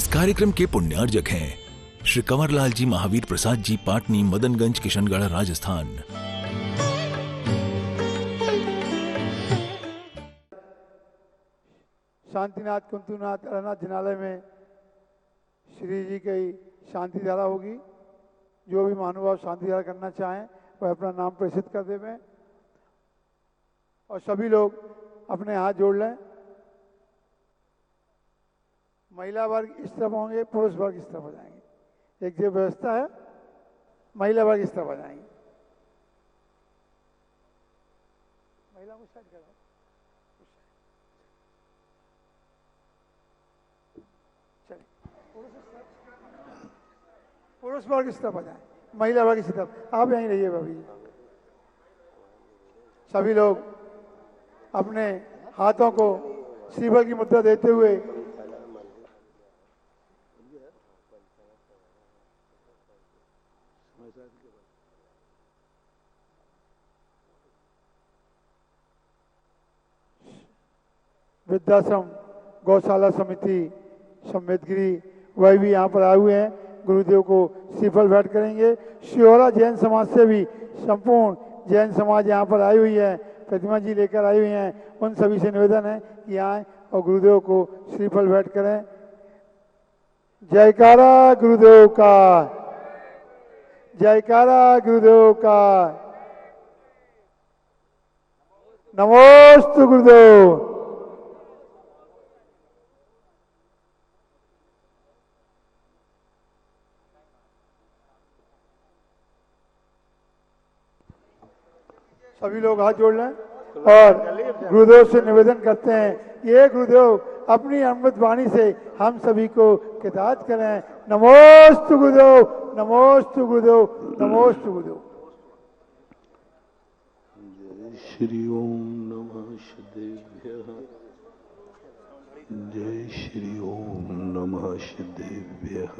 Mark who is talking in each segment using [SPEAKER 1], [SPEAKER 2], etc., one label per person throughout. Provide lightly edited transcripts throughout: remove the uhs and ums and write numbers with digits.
[SPEAKER 1] इस कार्यक्रम के पुण्यार्जक हैं श्री कंवरलाल जी महावीर प्रसाद जी, पाटनी, मदनगंज, किशनगढ़, राजस्थान।
[SPEAKER 2] शांतिनाथ कुंतुनाथ अरनाथ जिनालय में श्री जी की शांति धारा होगी। जो भी महानुभाव शांति धारा करना चाहें वह अपना नाम प्रेषित कर देवें और सभी लोग अपने हाथ जोड़ लें। महिला वर्ग इस तरफ होंगे, पुरुष वर्ग इस तरफ हो जाएंगे। एक जो व्यवस्था है, महिला वर्ग इस तरफ आ जाएंगे। महिला को साइड करो, पुरुष वर्ग इस तरफ आ जाए, महिला वर्ग इस तरफ। आप यहीं रहिए भाभी। सभी लोग अपने हाथों को श्रीबल की मुद्रा देते हुए वृद्धाश्रम गौशाला समिति सम्मेदगिरी वह भी यहाँ पर आए हुए हैं। गुरुदेव को श्रीफल भेंट करेंगे। शिहोरा जैन समाज से भी संपूर्ण जैन समाज यहाँ पर आई हुई है, प्रतिमा जी लेकर आई हुई हैं। उन सभी से निवेदन है कि आए और गुरुदेव को श्रीफल भेंट करें। जयकारा गुरुदेव का, जयकारा गुरुदेव का, नमोस्तु गुरुदेव। सभी लोग हाथ जोड़ लें और गुरुदेव से निवेदन करते हैं ये गुरुदेव अपनी अमृत वाणी से हम सभी को कृतार्थ करें। नमोस्तु गुरुदेव, नमोस्तु गुरुदेव, नमोस्तु गुरुदेव।
[SPEAKER 3] जय श्री ओम नमः सिद्धेभ्यः, जय श्री ओम नमः सिद्धेभ्यः।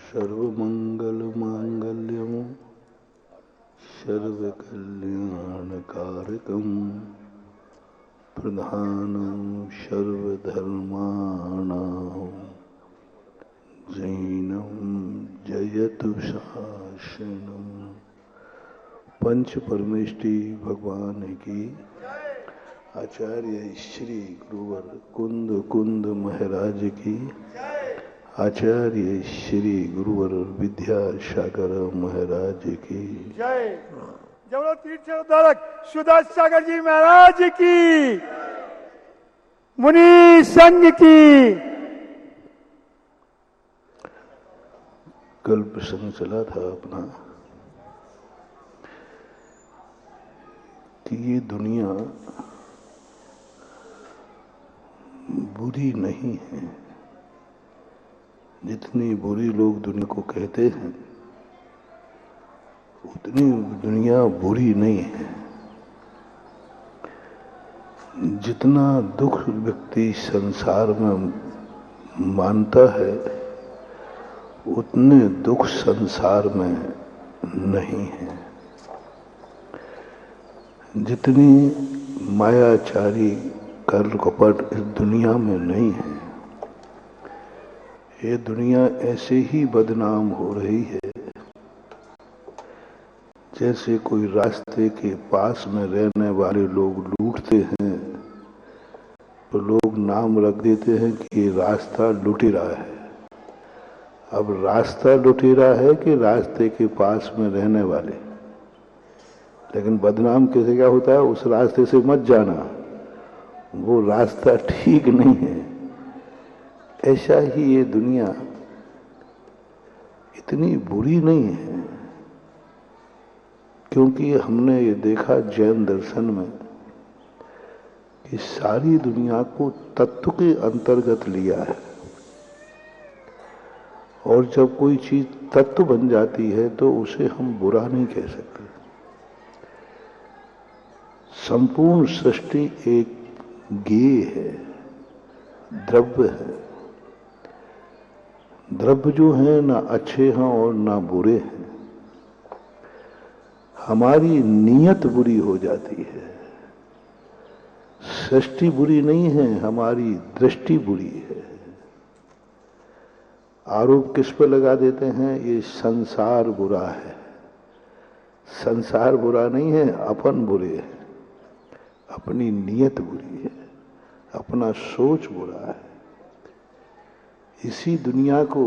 [SPEAKER 3] सर्वमंगल मांगल्यम् सर्वकल्याणकारकं प्रधानं सर्वधर्माणां जैनं जयतु शासनं। पंच परमेष्टि भगवान की, आचार्य श्री गुरुवर कुंद कुंद महाराज की, आचार्य श्री गुरुवर विद्यासागर महाराज की
[SPEAKER 2] जय। जबलपुर तीर्थ उद्धारक सुदास सागर जी महाराज की, मुनि संघ की।
[SPEAKER 3] कल प्रसंग चला था अपना कि ये दुनिया बुरी नहीं है। जितनी बुरी लोग दुनिया को कहते हैं उतनी दुनिया बुरी नहीं है। जितना दुख व्यक्ति संसार में मानता है उतने दुख संसार में नहीं है। जितनी मायाचारी कर कपट इस दुनिया में नहीं है। ये दुनिया ऐसे ही बदनाम हो रही है जैसे कोई रास्ते के पास में रहने वाले लोग लूटते हैं तो लोग नाम रख देते हैं कि ये रास्ता लुटेरा है। अब रास्ता लुटेरा है कि रास्ते के पास में रहने वाले। लेकिन बदनाम कैसे क्या होता है, उस रास्ते से मत जाना, वो रास्ता ठीक नहीं है। ऐसा ही ये दुनिया इतनी बुरी नहीं है, क्योंकि हमने ये देखा जैन दर्शन में कि सारी दुनिया को तत्व के अंतर्गत लिया है। और जब कोई चीज तत्व बन जाती है तो उसे हम बुरा नहीं कह सकते। संपूर्ण सृष्टि एक गेय है, द्रव्य है। द्रव्य जो है ना अच्छे हैं और ना बुरे हैं। हमारी नीयत बुरी हो जाती है। सृष्टि बुरी नहीं है, हमारी दृष्टि बुरी है। आरोप किस पे लगा देते हैं? ये संसार बुरा है। संसार बुरा नहीं है, अपन बुरे हैं, अपनी नीयत बुरी है, अपना सोच बुरा है। इसी दुनिया को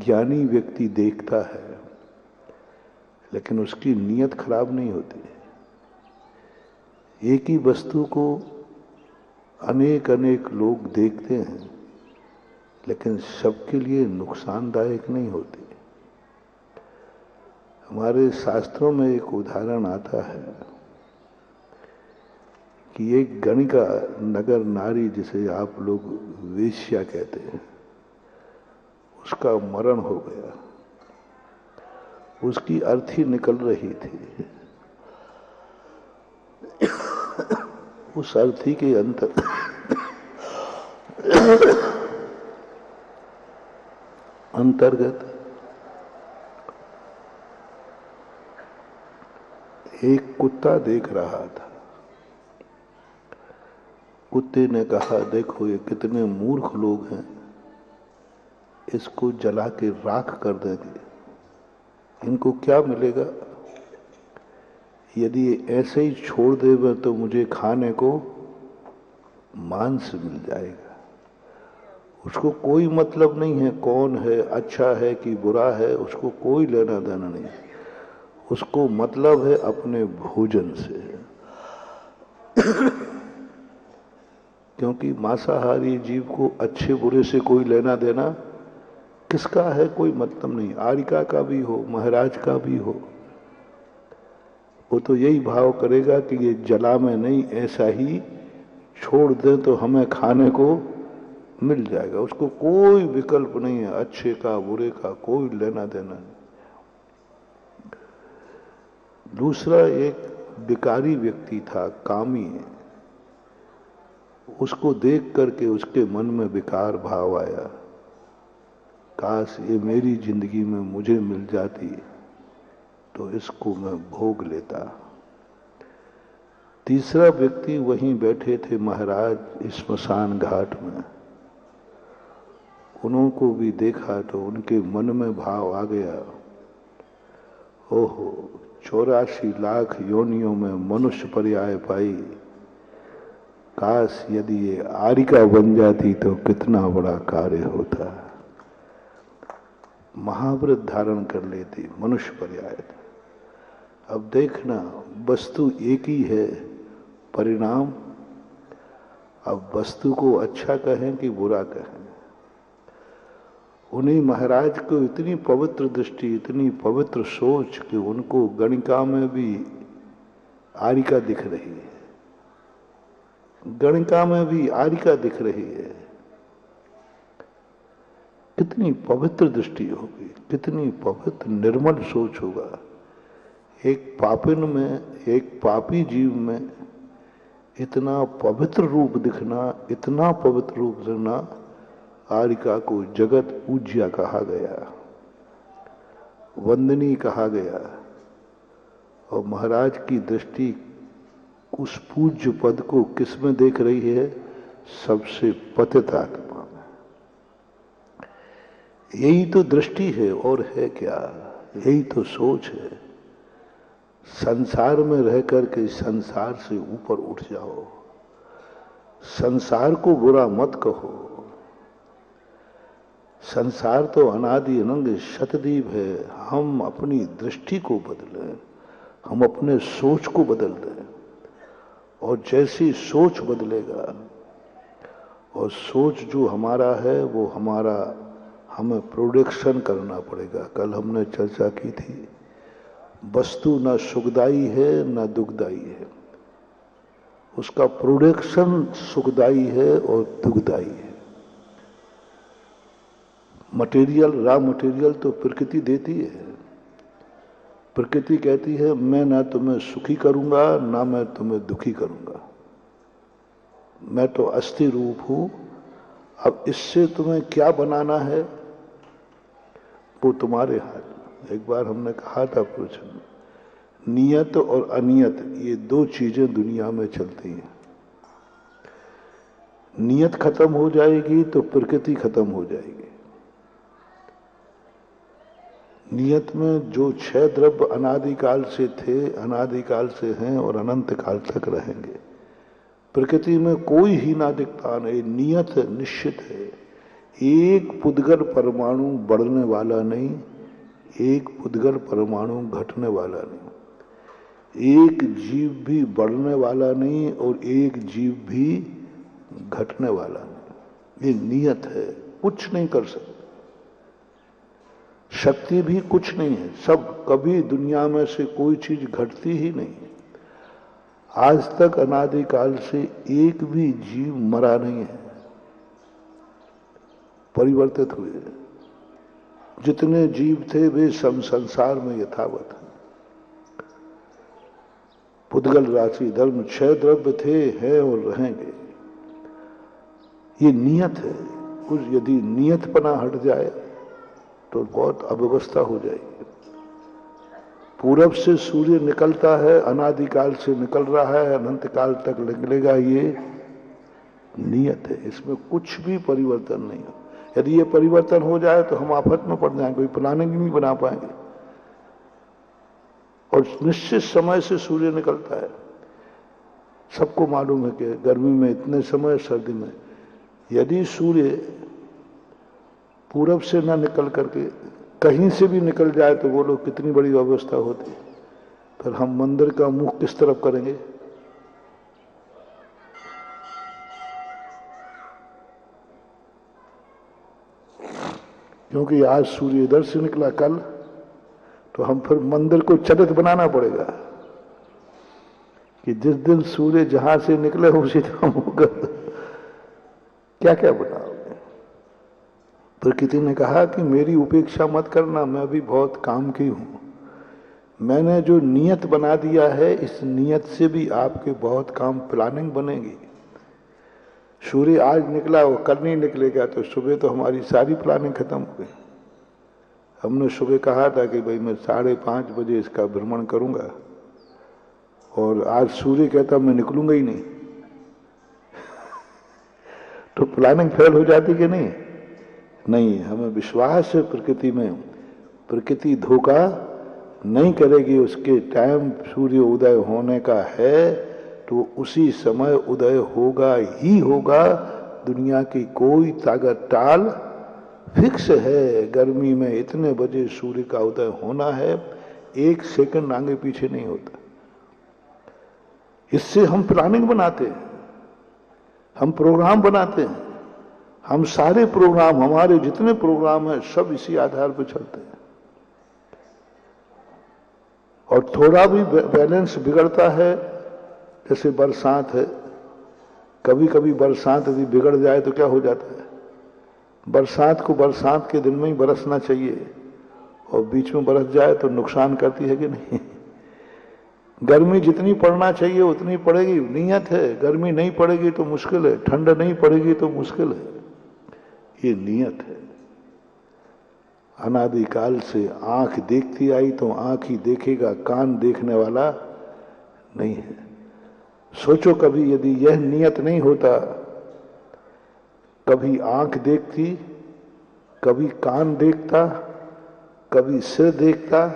[SPEAKER 3] ज्ञानी व्यक्ति देखता है, लेकिन उसकी नीयत खराब नहीं होती। एक ही वस्तु को अनेक अनेक लोग देखते हैं, लेकिन सबके लिए नुकसानदायक नहीं होती। हमारे शास्त्रों में एक उदाहरण आता है कि एक गणिका नगर नारी, जिसे आप लोग वेश्या कहते हैं, उसका मरण हो गया। उसकी अर्थी निकल रही थी। उस अर्थी के अंतर्गत एक कुत्ता देख रहा था। कुत्ते ने कहा, देखो ये कितने मूर्ख लोग हैं, इसको जला के राख कर देंगे, इनको क्या मिलेगा? यदि ऐसे ही छोड़ देवे तो मुझे खाने को मांस मिल जाएगा। उसको कोई मतलब नहीं है कौन है, अच्छा है कि बुरा है, उसको कोई लेना देना नहीं। उसको मतलब है अपने भोजन से। क्योंकि मांसाहारी जीव को अच्छे बुरे से कोई लेना देना किसका है, कोई मतलब नहीं। आरिका का भी हो, महाराज का भी हो, वो तो यही भाव करेगा कि ये जला में नहीं, ऐसा ही छोड़ दें तो हमें खाने को मिल जाएगा। उसको कोई विकल्प नहीं है, अच्छे का बुरे का कोई लेना देना नहीं। दूसरा एक विकारी व्यक्ति था, कामी। उसको देख करके उसके मन में विकार भाव आया, काश ये मेरी जिंदगी में मुझे मिल जाती तो इसको मैं भोग लेता। तीसरा व्यक्ति वहीं बैठे थे महाराज स्मशान घाट में। उनको भी देखा तो उनके मन में भाव आ गया, ओहो 84 लाख योनियों में मनुष्य पर्याय पाई, काश यदि ये आरिका बन जाती तो कितना बड़ा कार्य होता। महाव्रत धारण कर लेती, मनुष्य पर्याय। अब देखना, वस्तु एक ही है, परिणाम अब वस्तु को अच्छा कहें कि बुरा कहें। उन्हीं महाराज को इतनी पवित्र दृष्टि, इतनी पवित्र सोच कि उनको गणिका में भी आरिका दिख रही है, गणिका में भी आरिका दिख रही है। कितनी पवित्र दृष्टि होगी, कितनी पवित्र निर्मल सोच होगा। एक पापिन में, एक पापी जीव में इतना पवित्र रूप दिखना, इतना पवित्र रूप दिखना, आरिका को जगत पूज्या कहा गया, वंदनीय कहा गया। और महाराज की दृष्टि उस पूज्य पद को किस में देख रही है? सबसे पतित आत्मा में। यही तो दृष्टि है, और है क्या? यही तो सोच है। संसार में रह करके संसार से ऊपर उठ जाओ, संसार को बुरा मत कहो। संसार तो अनादि अनंत शतदीप है। हम अपनी दृष्टि को बदलें, हम अपने सोच को बदल दें, और जैसी सोच बदलेगा, और सोच जो हमारा है वो हमारा, हमें प्रोडक्शन करना पड़ेगा। कल हमने चर्चा की थी, वस्तु न सुखदाई है न दुखदाई है, उसका प्रोडक्शन सुखदाई है और दुखदाई है। मटेरियल, रॉ मटेरियल तो प्रकृति देती है। प्रकृति कहती है मैं ना तुम्हें सुखी करूंगा ना मैं तुम्हें दुखी करूंगा, मैं तो अस्थि रूप हूं। अब इससे तुम्हें क्या बनाना है वो तुम्हारे हाथ। एक बार हमने कहा था प्रवचन में, नियत और अनियत ये दो चीजें दुनिया में चलती हैं। नियत खत्म हो जाएगी तो प्रकृति खत्म हो जाएगी। नियत में जो 6 द्रव्य अनादिकाल से थे, अनादिकाल से हैं और अनंत काल तक रहेंगे। प्रकृति में कोई ही ना दिखता नहीं, नियत निश्चित है। एक पुद्गल परमाणु बढ़ने वाला नहीं, एक पुद्गल परमाणु घटने वाला नहीं, एक जीव भी बढ़ने वाला नहीं और एक जीव भी घटने वाला नहीं। ये नियत है, कुछ नहीं कर सकते। शक्ति भी कुछ नहीं है, सब कभी दुनिया में से कोई चीज घटती ही नहीं। आज तक अनादिकाल से एक भी जीव मरा नहीं है, परिवर्तित हुए। जितने जीव थे वे संसार में यथावत हैं। पुद्गल राशि धर्म 6 द्रव्य थे, हैं और रहेंगे। ये नियत है। कुछ यदि नियतपना हट जाए तो बहुत अव्यवस्था हो जाएगी। पूरब से सूर्य निकलता है, अनादिकाल से निकल रहा है, अनंत काल तक निकलेगा, ये नियत है। इसमें कुछ भी परिवर्तन नहीं हो। यदि ये परिवर्तन हो जाए तो हम आफत में पड़ जाएंगे, कोई प्लानिंग नहीं बना पाएंगे। और निश्चित समय से सूर्य निकलता है। सबको मालूम है कि गर्मी में इतने समय, सर्दी में। यदि सूर्य पूरब से ना निकल करके कहीं से भी निकल जाए तो बोलो कितनी बड़ी अवस्था होती। फिर हम मंदिर का मुख किस तरफ करेंगे? क्योंकि आज सूर्य इधर से निकला कल, तो हम फिर मंदिर को चरित बनाना पड़ेगा कि जिस दिन सूर्य जहां से निकले उसी दिन हम होगा। क्या क्या बनाओगे? प्रकृति ने कहा कि मेरी उपेक्षा मत करना, मैं भी बहुत काम की हूं। मैंने जो नियत बना दिया है, इस नियत से भी आपके बहुत काम प्लानिंग बनेगी। सूर्य आज निकला, वो कल नहीं निकलेगा, तो सुबह तो हमारी सारी प्लानिंग खत्म हो गई। हमने सुबह कहा था कि भाई मैं 5:30 बजे इसका भ्रमण करूंगा, और आज सूर्य कहता मैं निकलूंगा ही नहीं। तो प्लानिंग फेल हो जाती कि नहीं? नहीं, हमें विश्वास है प्रकृति में। प्रकृति धोखा नहीं करेगी। उसके टाइम सूर्य उदय होने का है तो उसी समय उदय होगा ही होगा। दुनिया की कोई ताकत टाल फिक्स है। गर्मी में इतने बजे सूर्य का उदय होना है, 1 सेकंड आगे पीछे नहीं होता। इससे हम प्लानिंग बनाते हैं, हम प्रोग्राम बनाते हैं। हम सारे प्रोग्राम, हमारे जितने प्रोग्राम हैं, सब इसी आधार पर चलते हैं। और थोड़ा भी बैलेंस बिगड़ता है, जैसे बरसात है, कभी कभी बरसात यदि बिगड़ जाए तो क्या हो जाता है? बरसात को बरसात के दिन में ही बरसना चाहिए, और बीच में बरस जाए तो नुकसान करती है कि नहीं? गर्मी जितनी पड़ना चाहिए उतनी पड़ेगी, नियत है। गर्मी नहीं पड़ेगी तो मुश्किल है, ठंड नहीं पड़ेगी तो मुश्किल है। ये नियत है। अनादिकाल से आंख देखती आई तो आंख ही देखेगा, कान देखने वाला नहीं है। सोचो कभी यदि यह नियत नहीं होता, कभी आंख देखती, कभी कान देखता, कभी सिर देखता,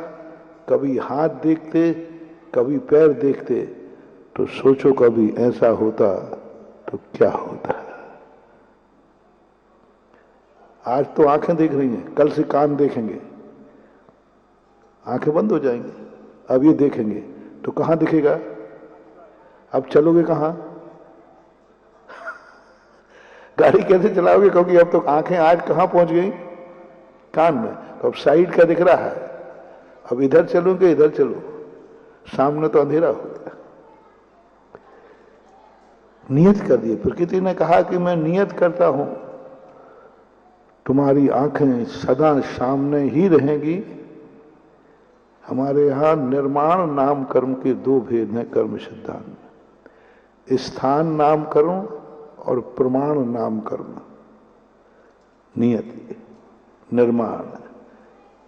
[SPEAKER 3] कभी हाथ देखते, कभी पैर देखते, तो सोचो कभी ऐसा होता तो क्या होता। आज तो आंखें देख रही हैं, कल से कान देखेंगे, आंखें बंद हो जाएंगी। अब ये देखेंगे तो कहां दिखेगा? अब चलोगे कहां? गाड़ी कैसे चलाओगे? क्योंकि अब तो आंखें आज कहां पहुंच गई? कान में। तो अब साइड का दिख रहा है, अब इधर चलोगे इधर चलो, सामने तो अंधेरा हो गया। नियत कर दिए। प्रकृति ने कहा कि मैं नियत करता हूं, तुम्हारी आंखें सदा सामने ही रहेंगी। हमारे यहां निर्माण नाम कर्म के 2 भेद हैं कर्म सिद्धांत। स्थान नाम कर्म और प्रमाण नाम कर्म। नियति निर्माण,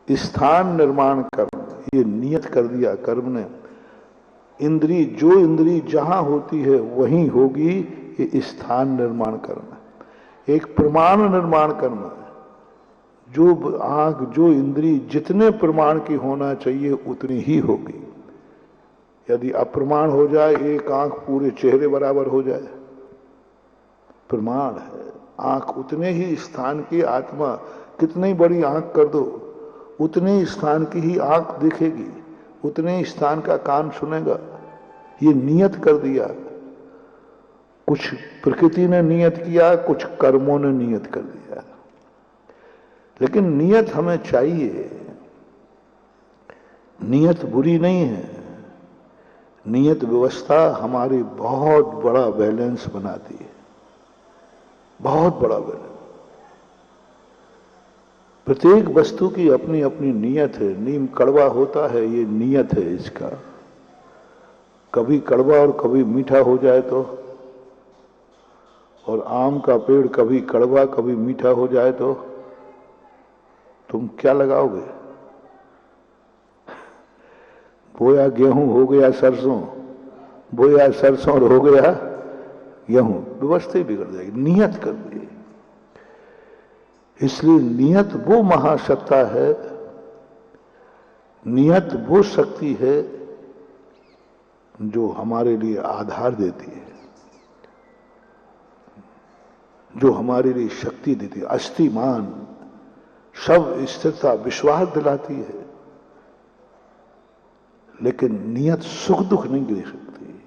[SPEAKER 3] स्थान निर्माण कर्म, ये नियत कर दिया कर्म ने। इंद्री, जो इंद्री जहां होती है वहीं होगी, ये स्थान निर्माण कर्म है। एक प्रमाण निर्माण कर्म है, जो आंख, जो इंद्री जितने प्रमाण की होना चाहिए उतनी ही होगी। यदि अप्रमाण हो जाए, एक आंख पूरे चेहरे बराबर हो जाए, प्रमाण है। आंख उतने ही स्थान की, आत्मा कितनी बड़ी आंख कर दो उतने ही स्थान की ही आंख देखेगी, उतने ही स्थान का कान सुनेगा। ये नियत कर दिया। कुछ प्रकृति ने नियत किया, कुछ कर्मों ने नियत कर दिया। लेकिन नियत हमें चाहिए। नियत बुरी नहीं है। नियत व्यवस्था हमारी बहुत बड़ा बैलेंस बनाती है, बहुत बड़ा बैलेंस। प्रत्येक वस्तु की अपनी अपनी नियत है। नीम कड़वा होता है, ये नियत है इसका। कभी कड़वा और कभी मीठा हो जाए तो, और आम का पेड़ कभी कड़वा कभी मीठा हो जाए तो तुम क्या लगाओगे? बोया गेहूं हो गया सरसों, बोया सरसों और हो गया गेहूं, व्यवस्था ही बिगड़ जाएगी। नियत कर दी। इसलिए नियत वो महासत्ता है, नियत वो शक्ति है जो हमारे लिए आधार देती है, जो हमारे लिए शक्ति देती है, अस्थिमान, सब स्थिरता, विश्वास दिलाती है। लेकिन नियत सुख दुख नहीं दे सकती।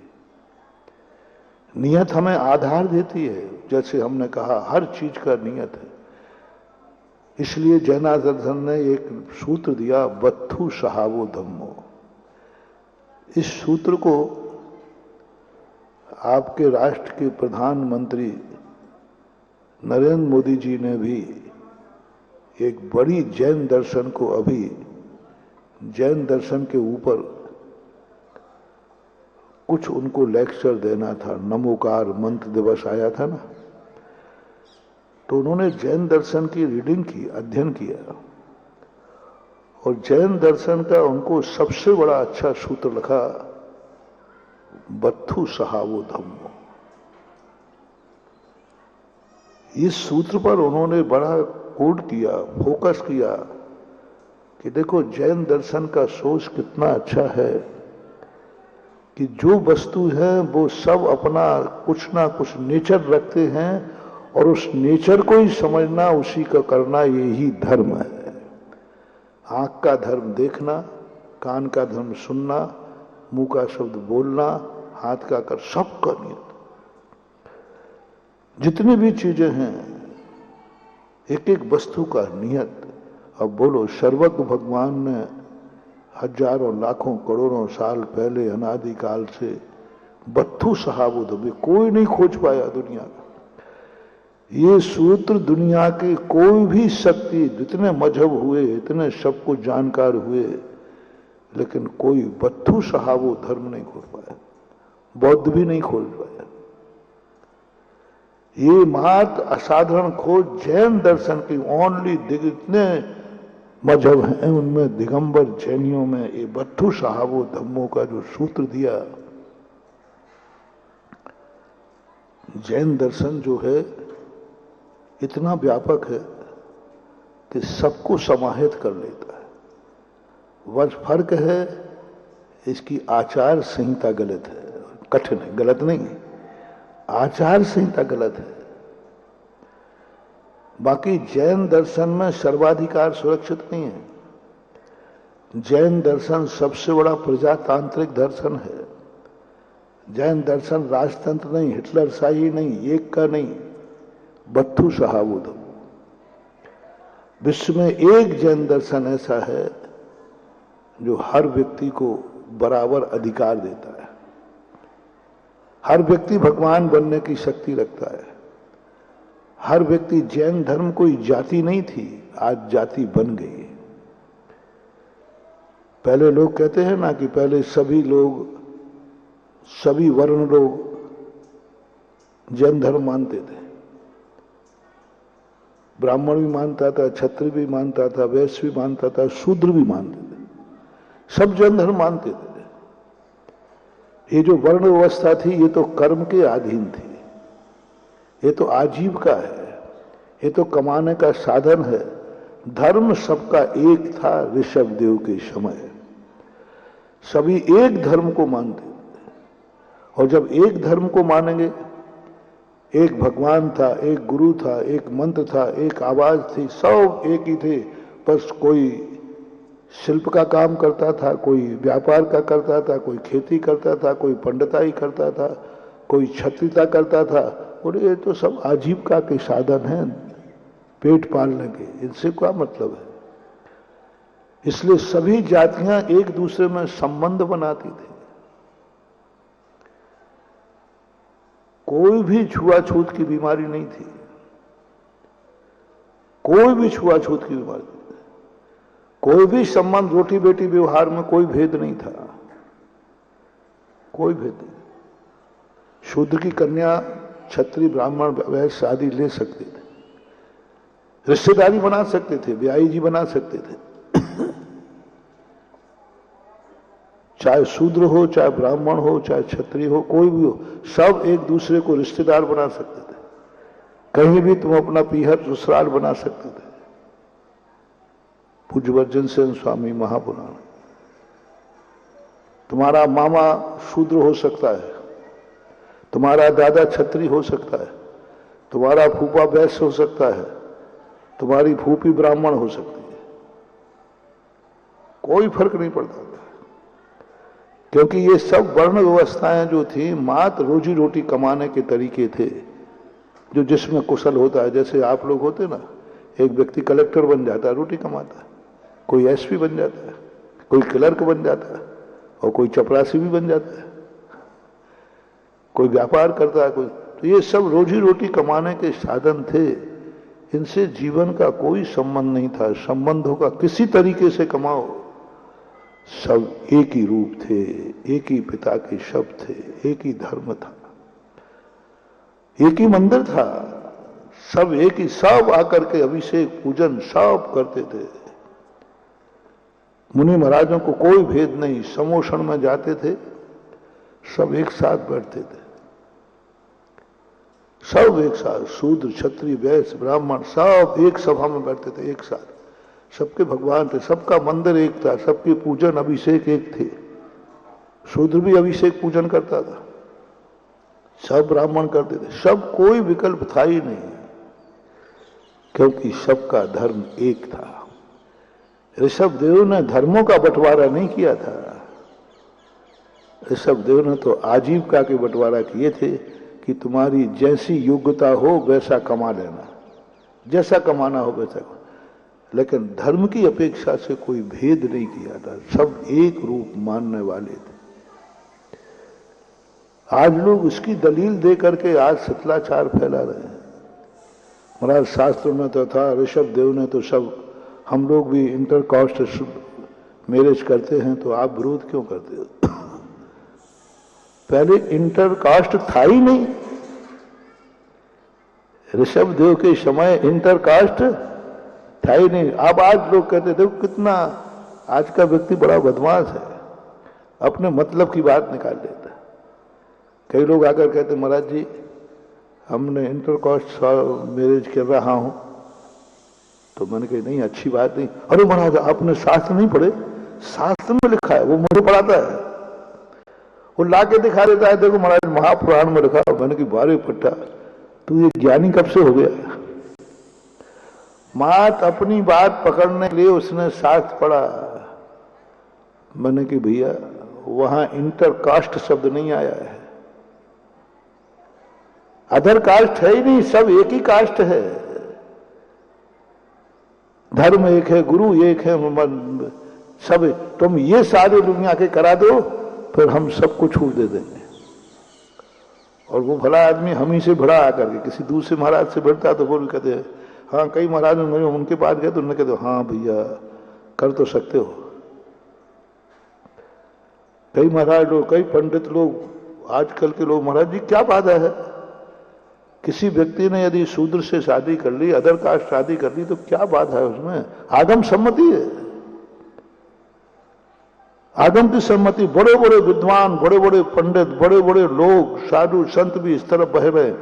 [SPEAKER 3] नियत हमें आधार देती है। जैसे हमने कहा, हर चीज का नियत है। इसलिए जैनादर्शन ने एक सूत्र दिया, बत्थु सहावो धम्मो। इस सूत्र को आपके राष्ट्र के प्रधानमंत्री नरेंद्र मोदी जी ने भी एक बड़ी जैन दर्शन को, अभी जैन दर्शन के ऊपर कुछ उनको लेक्चर देना था, नमोकार मंत्र दिवस आया था ना, तो उन्होंने जैन दर्शन की रीडिंग की, अध्ययन किया, और जैन दर्शन का उनको सबसे बड़ा अच्छा सूत्र लिखा, बत्थु सहावो धम्मो। इस सूत्र पर उन्होंने बड़ा कोड किया, फोकस किया कि देखो जैन दर्शन का सोच कितना अच्छा है कि जो वस्तु है वो सब अपना कुछ ना कुछ नेचर रखते हैं, और उस नेचर को ही समझना, उसी का करना, यही धर्म है। आंख का धर्म देखना, कान का धर्म सुनना, मुंह का शब्द बोलना, हाथ का कर, सबका नियत। जितनी भी चीजें हैं, एक एक वस्तु का नियत। अब बोलो, सर्वज्ञ भगवान ने हजारों लाखों करोड़ों साल पहले अनादिकाल से बत्थु सहावो धम्मो, कोई नहीं खोज पाया दुनिया का। ये सूत्र दुनिया के कोई भी शक्ति, जितने मजहब हुए, इतने सबको जानकार हुए, लेकिन कोई बत्थु सहावो धर्म नहीं खोज पाया। बौद्ध भी नहीं खोज पाया। ये मात्र असाधारण खोज जैन दर्शन की, ओनली जितने मजहब हैं उनमें, दिगंबर जैनियों में, ये बत्थु सहावो धम्मो का जो सूत्र दिया, जैन दर्शन जो है इतना व्यापक है कि सबको समाहित कर लेता है। बस फर्क है, इसकी आचार संहिता गलत है, कठिन है, गलत नहीं है, आचार संहिता गलत है। बाकी जैन दर्शन में सर्वाधिकार सुरक्षित नहीं है। जैन दर्शन सबसे बड़ा प्रजातांत्रिक दर्शन है। जैन दर्शन राजतंत्र नहीं, हिटलरशाही नहीं, एक का नहीं, बत्थु सहावो धम्मो। विश्व में एक जैन दर्शन ऐसा है जो हर व्यक्ति को बराबर अधिकार देता है। हर व्यक्ति भगवान बनने की शक्ति रखता है। हर व्यक्ति, जैन धर्म कोई जाति नहीं थी, आज जाति बन गई है। पहले लोग कहते हैं ना कि पहले सभी लोग, सभी वर्ण लोग जैन धर्म मानते थे। ब्राह्मण भी मानता था, क्षत्रिय भी मानता था, वैश्य भी मानता था, शूद्र भी मानते थे, सब जैन धर्म मानते थे। ये जो वर्ण व्यवस्था थी, ये तो कर्म के अधीन थी, ये तो आजीविका है, ये तो कमाने का साधन है। धर्म सबका एक था ऋषभ देव के समय। सभी एक धर्म को मानते थे, और जब एक धर्म को मानेंगे, एक भगवान था, एक गुरु था, एक मंत्र था, एक आवाज थी, सब एक ही थे। बस कोई शिल्प का काम करता था, कोई व्यापार का करता था, कोई खेती करता था, कोई पंडिताई करता था, कोई छत्रिता करता था। और ये तो सब आजीविका के साधन हैं, पेट पालने के, इनसे क्या मतलब है। इसलिए सभी जातियां एक दूसरे में संबंध बनाती थी। कोई भी छुआछूत की बीमारी नहीं थी, कोई भी छुआछूत की बीमारी नहीं थी। कोई भी संबंध, रोटी बेटी व्यवहार में कोई भेद नहीं था, कोई भेद नहीं। शूद्र की कन्या क्षत्रिय ब्राह्मण वैश्य आदि ले सकते थे, रिश्तेदारी बना सकते थे, ब्याही जी बना सकते थे। चाहे शूद्र हो, चाहे ब्राह्मण हो, चाहे क्षत्रिय हो, कोई भी हो, सब एक दूसरे को रिश्तेदार बना सकते थे। कहीं भी तुम अपना पीहर ससुराल बना सकते थे। पूज्य वर्जन सेन स्वामी महापुराण, तुम्हारा मामा शूद्र हो सकता है, तुम्हारा दादा क्षत्रिय हो सकता है, तुम्हारा फूफा वैश्य हो सकता है, तुम्हारी फूफी ब्राह्मण हो सकती है, कोई फर्क नहीं पड़ता था। क्योंकि ये सब वर्ण व्यवस्थाएं जो थी मात्र रोजी रोटी कमाने के तरीके थे, जो जिसमें कुशल होता है। जैसे आप लोग होते ना, एक व्यक्ति कलेक्टर बन जाता है, रोटी कमाता है, कोई एसपी बन जाता है, कोई क्लर्क बन जाता है, और कोई चपरासी भी बन जाता है, कोई व्यापार करता है, कोई। तो ये सब रोजी रोटी कमाने के साधन थे, इनसे जीवन का कोई संबंध नहीं था। संबंधों का किसी तरीके से कमाओ, सब एक ही रूप थे, एक ही पिता के शब्द थे, एक ही धर्म था, एक ही मंदिर था, सब एक ही, सब आकर के अभिषेक पूजन सब करते थे। मुनि महाराजों को कोई भेद नहीं, समोषण में जाते थे, सब एक साथ बैठते थे, सब एक साथ, शूद्र क्षत्रिय वैश्य ब्राह्मण सब एक सभा में बैठते थे, एक साथ। सबके भगवान थे, सबका मंदिर एक था, सबके पूजन अभिषेक एक थे। शूद्र भी अभिषेक पूजन करता था, सब ब्राह्मण करते थे, सब, कोई विकल्प था ही नहीं, क्योंकि सबका धर्म एक था। ऋषभ देव ने धर्मों का बंटवारा नहीं किया था, ऋषभ देव ने तो आजीविका के बंटवारा किए थे कि तुम्हारी जैसी योग्यता हो वैसा कमा लेना, जैसा कमाना हो वैसा। लेकिन धर्म की अपेक्षा से कोई भेद नहीं किया था, सब एक रूप मानने वाले थे। आज लोग उसकी दलील दे करके आज शिथिलाचार फैला रहे हैं। महाराज शास्त्र में तो था, ऋषभ देव ने तो सब, हम लोग भी इंटरकास्ट मैरिज करते हैं, तो आप विरोध क्यों करते हो? पहले इंटरकास्ट था ही नहीं, ऋषभ देव के समय इंटरकास्ट था ही नहीं। अब आज लोग कहते थे, कितना आज का व्यक्ति बड़ा बदमाश है, अपने मतलब की बात निकाल लेता है। कई लोग आकर कहते, महाराज जी हमने इंटरकास्ट मैरिज कर रहा हूं, तो मैंने कहा नहीं, अच्छी बात नहीं। अरे महाराज आपने शास्त्र नहीं पढ़े? शास्त्र में लिखा है, वो मुझे पढ़ाता है, वो ला के दिखा देता है, देखो महाराज महापुराण में लिखा। मैंने कहा बारे पट्टा, तू ये ज्ञानी कब से हो गया? मात अपनी बात पकड़ने के लिए उसने शास्त्र पढ़ा। मैंने कहा भैया वहां इंटरकास्ट शब्द नहीं आया है, अदर कास्ट है ही नहीं, सब एक ही कास्ट है। धर्म एक है, गुरु एक है, सब। तुम ये सारे दुनिया के करा दो, फिर हम सबको छूट दे देंगे। और वो भला आदमी हम ही से भड़ा आकर के किसी दूसरे महाराज से बढ़ता, तो वो भी कहते हैं, हाँ कई महाराज मेरे उनके पास गए तो उन्होंने कहते हाँ भैया कर तो सकते हो। कई महाराज लोग, कई पंडित लोग, आजकल के लोग, महाराज जी क्या बाधा है, किसी व्यक्ति ने यदि शूद्र से शादी कर ली, अदर कास्ट शादी कर ली, तो क्या बाधा है उसमें? आगम सम्मति है, आगम की सम्मति। बड़े बड़े विद्वान, बड़े बड़े पंडित, बड़े बड़े लोग, साधु संत भी इस तरफ बह रहे हैं,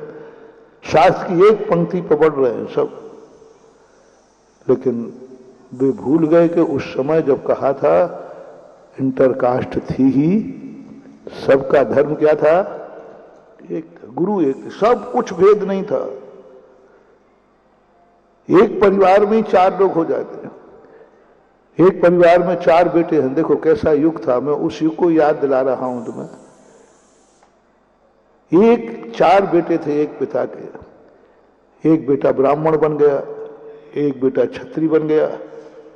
[SPEAKER 3] शास्त्र की एक पंक्ति पर बढ़ रहे हैं सब। लेकिन वे भूल गए कि उस समय जब कहा था इंटरकास्ट थी ही, सबका धर्म क्या था, एक था, गुरु एक, सब कुछ भेद नहीं था। एक परिवार में ही 4 लोग हो जाते हैं, एक परिवार में 4 बेटे हैं। देखो कैसा युग था, मैं उस युग को याद दिला रहा हूं तुम्हें। 4 बेटे थे एक पिता के, एक बेटा ब्राह्मण बन गया, एक बेटा क्षत्रिय बन गया,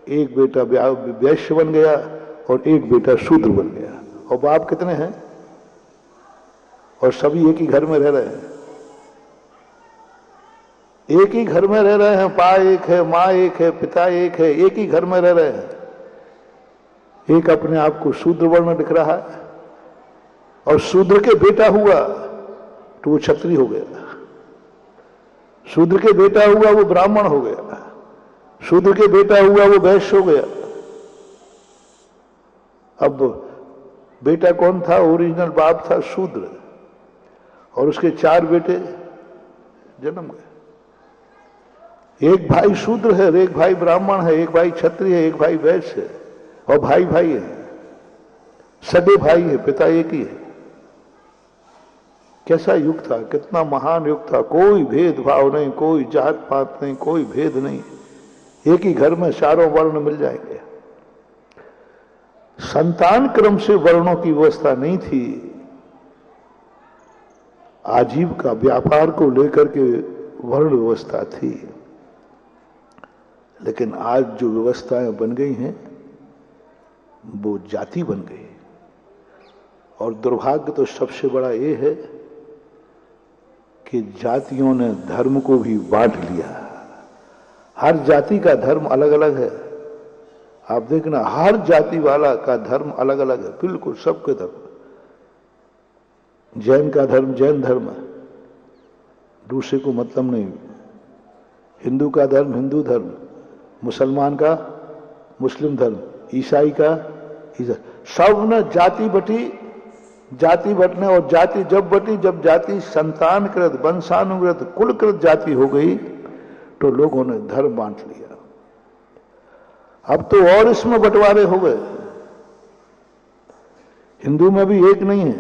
[SPEAKER 3] एक बेटा वैश्य बन गया और एक बेटा शूद्र बन गया। और बाप कितने हैं, और सभी एक ही घर में रह रहे हैं, एक ही घर में रह रहे हैं, पा एक है, माँ एक है, पिता एक है, एक ही घर में रह रहे हैं। एक अपने आप को शूद्र वर्ण दिख रहा है, और शूद्र के बेटा हुआ तो वो क्षत्रिय हो गया, शूद्र के बेटा हुआ वो ब्राह्मण हो गया, शूद्र के बेटा हुआ वो वैश्य हो गया। अब बेटा कौन था, ओरिजिनल बाप था शूद्र, और उसके 4 बेटे जन्म गए। एक भाई शूद्र है, एक भाई ब्राह्मण है, एक भाई क्षत्रिय है, एक भाई वैश्य है, और भाई भाई है, सगे भाई है, पिता एक ही है। कैसा युग था, कितना महान युग था, कोई भेदभाव नहीं, कोई जात पात नहीं, कोई भेद नहीं, एक ही घर में चारों वर्ण मिल जाएंगे। संतान क्रम से वर्णों की व्यवस्था नहीं थी, आजीविका व्यापार को लेकर के वर्ण व्यवस्था थी। लेकिन आज जो व्यवस्थाएं बन गई हैं वो जाति बन गई, और दुर्भाग्य तो सबसे बड़ा ये है कि जातियों ने धर्म को भी बांट लिया। हर जाति का धर्म अलग अलग है, आप देखना हर जाति वाला का धर्म अलग अलग है, बिल्कुल सबके धर्म। जैन का धर्म जैन धर्म है, दूसरे को मतलब नहीं। हिंदू का धर्म हिंदू धर्म, मुसलमान का मुस्लिम धर्म, ईसाई का ईसाई, सब ने जाति बटी, जाति बटने, और जाति जब बटी, जब जाति संतानकृत वंशानुकृत कुलकृत जाति हो गई तो लोगों ने धर्म बांट लिया। अब तो और इसमें बंटवारे हो गए, हिंदू में भी एक नहीं है,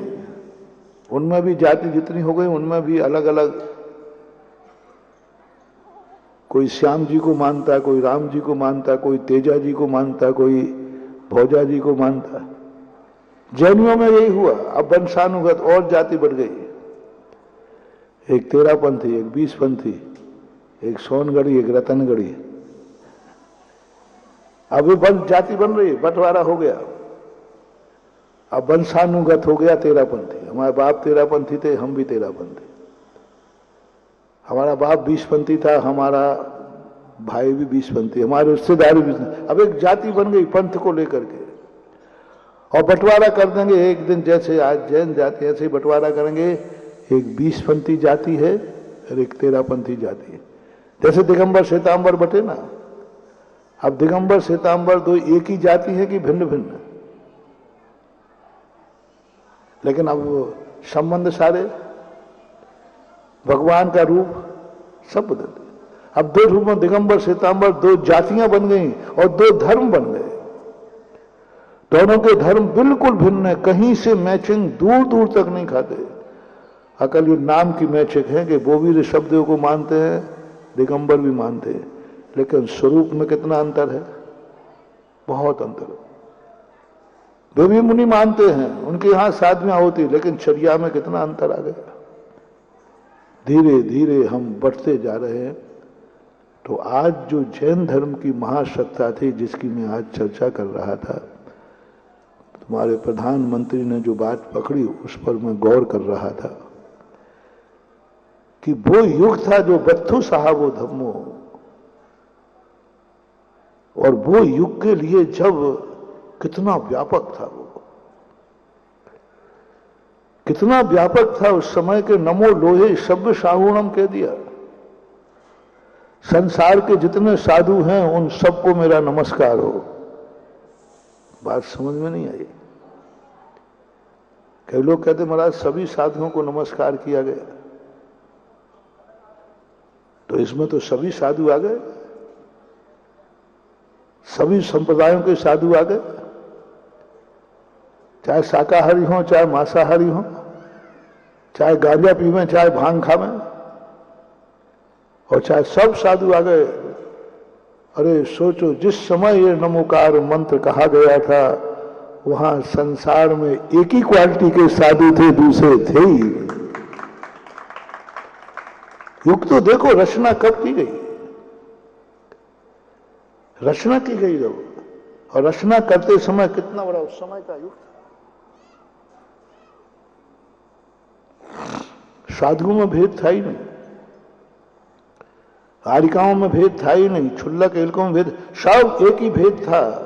[SPEAKER 3] उनमें भी जाति जितनी हो गई उनमें भी अलग अलग, कोई श्याम जी को मानता है, कोई राम जी को मानता है, कोई तेजा जी को मानता है, कोई भोजा जी को मानता है। जैनियों में यही हुआ, अब वंशानुगत और जाति बढ़ गई, एक 13 पंथी, एक 20 पंथी, एक सोनगढ़ी, एक रतनगढ़ी, अब ये जाति बन रही है, बंटवारा हो गया। अब वंशानुगत हो गया 13 पंथी, हमारे बाप 13 पंथी थे, हम भी 13 पंथी, हमारा बाप 20 पंथी था, हमारा भाई भी 20 पंथी, हमारे रिश्तेदार भी। अब एक जाति बन गई पंथ को लेकर के, और बंटवारा कर देंगे एक दिन, जैसे आज जैन जाति ऐसे ही बंटवारा करेंगे, एक 20 पंथी जाति है और एक 13 पंथी जाति है। जैसे दिगंबर श्वेतांबर बटे ना, अब दिगंबर श्वेतांबर दो एक ही जाति है कि भिन्न भिन्न, लेकिन अब संबंध सारे, भगवान का रूप सब बदल गए। अब 2 रूप में दिगंबर श्वेतांबर 2 जातियां बन गई और 2 धर्म बन गए, दोनों के धर्म बिल्कुल भिन्न है, कहीं से मैचिंग दूर दूर तक नहीं खाते। अकल ये नाम की मैचिंग है कि वो भी ऋषभदेव को मानते हैं, दिगंबर भी मानते हैं, लेकिन स्वरूप में कितना अंतर है, बहुत अंतर है। वे भी मुनि मानते हैं, उनके यहां साधना होती, लेकिन चर्या में कितना अंतर आ गया। धीरे धीरे हम बढ़ते जा रहे हैं। तो आज जो जैन धर्म की महासत्ता थी, जिसकी मैं आज चर्चा कर रहा था, तुम्हारे प्रधानमंत्री ने जो बात पकड़ी उस पर मैं गौर कर रहा था कि वो युग था जो बत्थु साहब धम्मो, और वो युग के लिए जब कितना व्यापक था, वो कितना व्यापक था उस समय के। नमो लोहे शब्द साहूणम कह दिया, संसार के जितने साधु हैं उन सबको मेरा नमस्कार हो। बात समझ में नहीं आई। कई लोग कहते महाराज सभी साधुओं को नमस्कार किया गया, तो इसमें तो सभी साधु आ गए, सभी संप्रदायों के साधु आ गए, चाहे शाकाहारी हों चाहे मांसाहारी हों, चाहे गांजा पीवें चाहे भांग खावें, और चाहे सब साधु आ गए। अरे सोचो, जिस समय ये नमोकार मंत्र कहा गया था वहां संसार में एक ही क्वालिटी के साधु थे, दूसरे थे ही। युग तो देखो रचना कब की गई, रचना की गई जब, और रचना करते समय कितना बड़ा उस समय का युग था। साधुओं में भेद था ही नहीं, आरिकाओं में भेद था ही नहीं, क्षुल्लक एलकों में भेद, सब एक ही भेद था।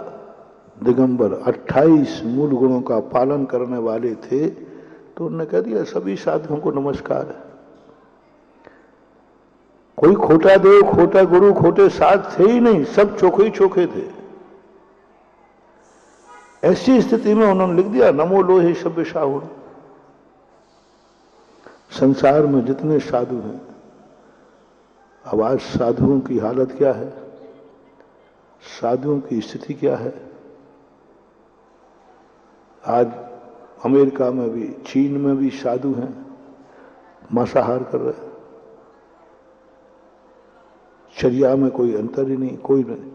[SPEAKER 3] दिगंबर 28 मूल गुणों का पालन करने वाले थे, तो उन्होंने कह दिया सभी साधुओं को नमस्कार है। कोई खोटा देव, खोटा गुरु, खोटे साध थे ही नहीं, सब चोखे ही चोखे थे। ऐसी स्थिति में उन्होंने लिख दिया नमो लोहे सभ्य साहुण। संसार में जितने साधु हैं, अब आज साधुओं की हालत क्या है, साधुओं की स्थिति क्या है। आज अमेरिका में भी, चीन में भी साधु हैं, मांसाहार कर रहे हैं, चर्या में कोई अंतर ही नहीं, कोई नहीं।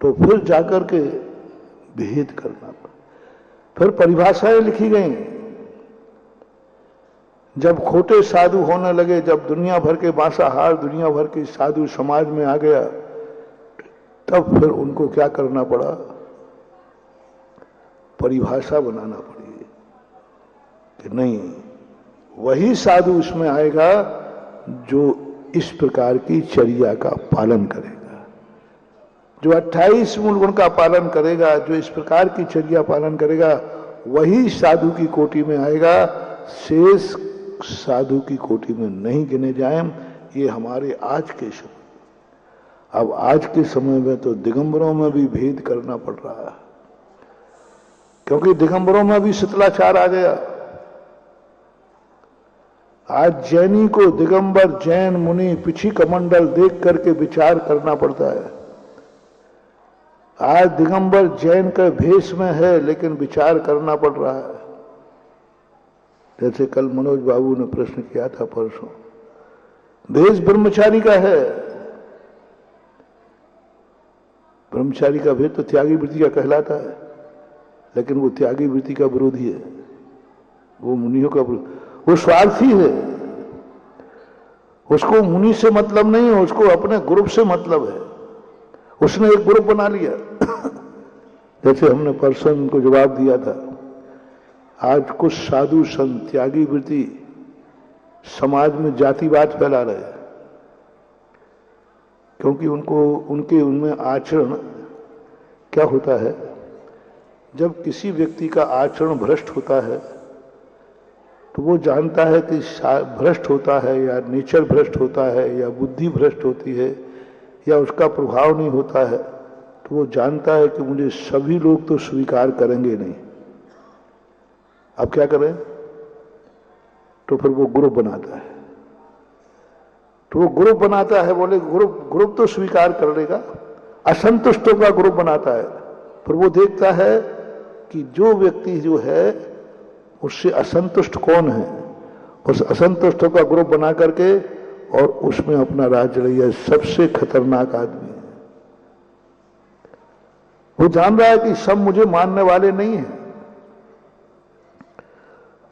[SPEAKER 3] तो फिर जाकर के भेद करना पड़ा, फिर परिभाषाएं लिखी गई। जब खोटे साधु होने लगे, जब दुनिया भर के मांसाहार, दुनिया भर के साधु समाज में आ गया, तब फिर उनको क्या करना पड़ा, परिभाषा बनाना पड़ी कि नहीं, वही साधु उसमें आएगा जो इस प्रकार की चर्या का पालन करेगा, जो 28 मूल गुण का पालन करेगा, जो इस प्रकार की चर्या पालन करेगा, वही साधु की कोटि में आएगा। शेष साधु की कोटि में नहीं गिने जाएं। ये हमारे आज के समय, अब आज के समय में तो दिगंबरों में भी भेद करना पड़ रहा है, क्योंकि दिगंबरों में भी शीतलाचार आ गया। आज जैनी को दिगंबर, जैन मुनि, पिछी कमंडल देख करके विचार करना पड़ता है। आज दिगंबर जैन के भेष में है, लेकिन विचार करना पड़ रहा है। जैसे कल मनोज बाबू ने प्रश्न किया था परसों, भेष ब्रह्मचारी का है, ब्रह्मचारी का भेष तो त्यागी वृत्ति का कहलाता है, लेकिन वो त्यागी वृत्ति का विरोधी है, वो मुनियों का, वो स्वार्थी है, उसको मुनि से मतलब नहीं है, उसको अपने ग्रुप से मतलब है। उसने एक ग्रुप बना लिया। जैसे हमने परसों उनको जवाब दिया था, आज कुछ साधु संत त्यागी वृत्ति समाज में जातिवाद फैला रहे हैं, क्योंकि उनमें आचरण क्या होता है, जब किसी व्यक्ति का आचरण भ्रष्ट होता है तो वो जानता है कि भ्रष्ट होता है, या नेचर भ्रष्ट होता है, या बुद्धि भ्रष्ट होती है, या उसका प्रभाव नहीं होता है, तो वो जानता है कि मुझे सभी लोग तो स्वीकार करेंगे नहीं। अब क्या करें, तो फिर वो ग्रुप बनाता है। तो वो ग्रुप बनाता है, बोले ग्रुप तो स्वीकार कर लेगा, असंतुष्टों का ग्रुप बनाता है। फिर वो देखता है कि जो व्यक्ति जो है उससे असंतुष्ट कौन है, उस असंतुष्टों का ग्रुप बना करके और उसमें अपना राज चलाइए। सबसे खतरनाक आदमी है, वो जान रहा है कि सब मुझे मानने वाले नहीं हैं,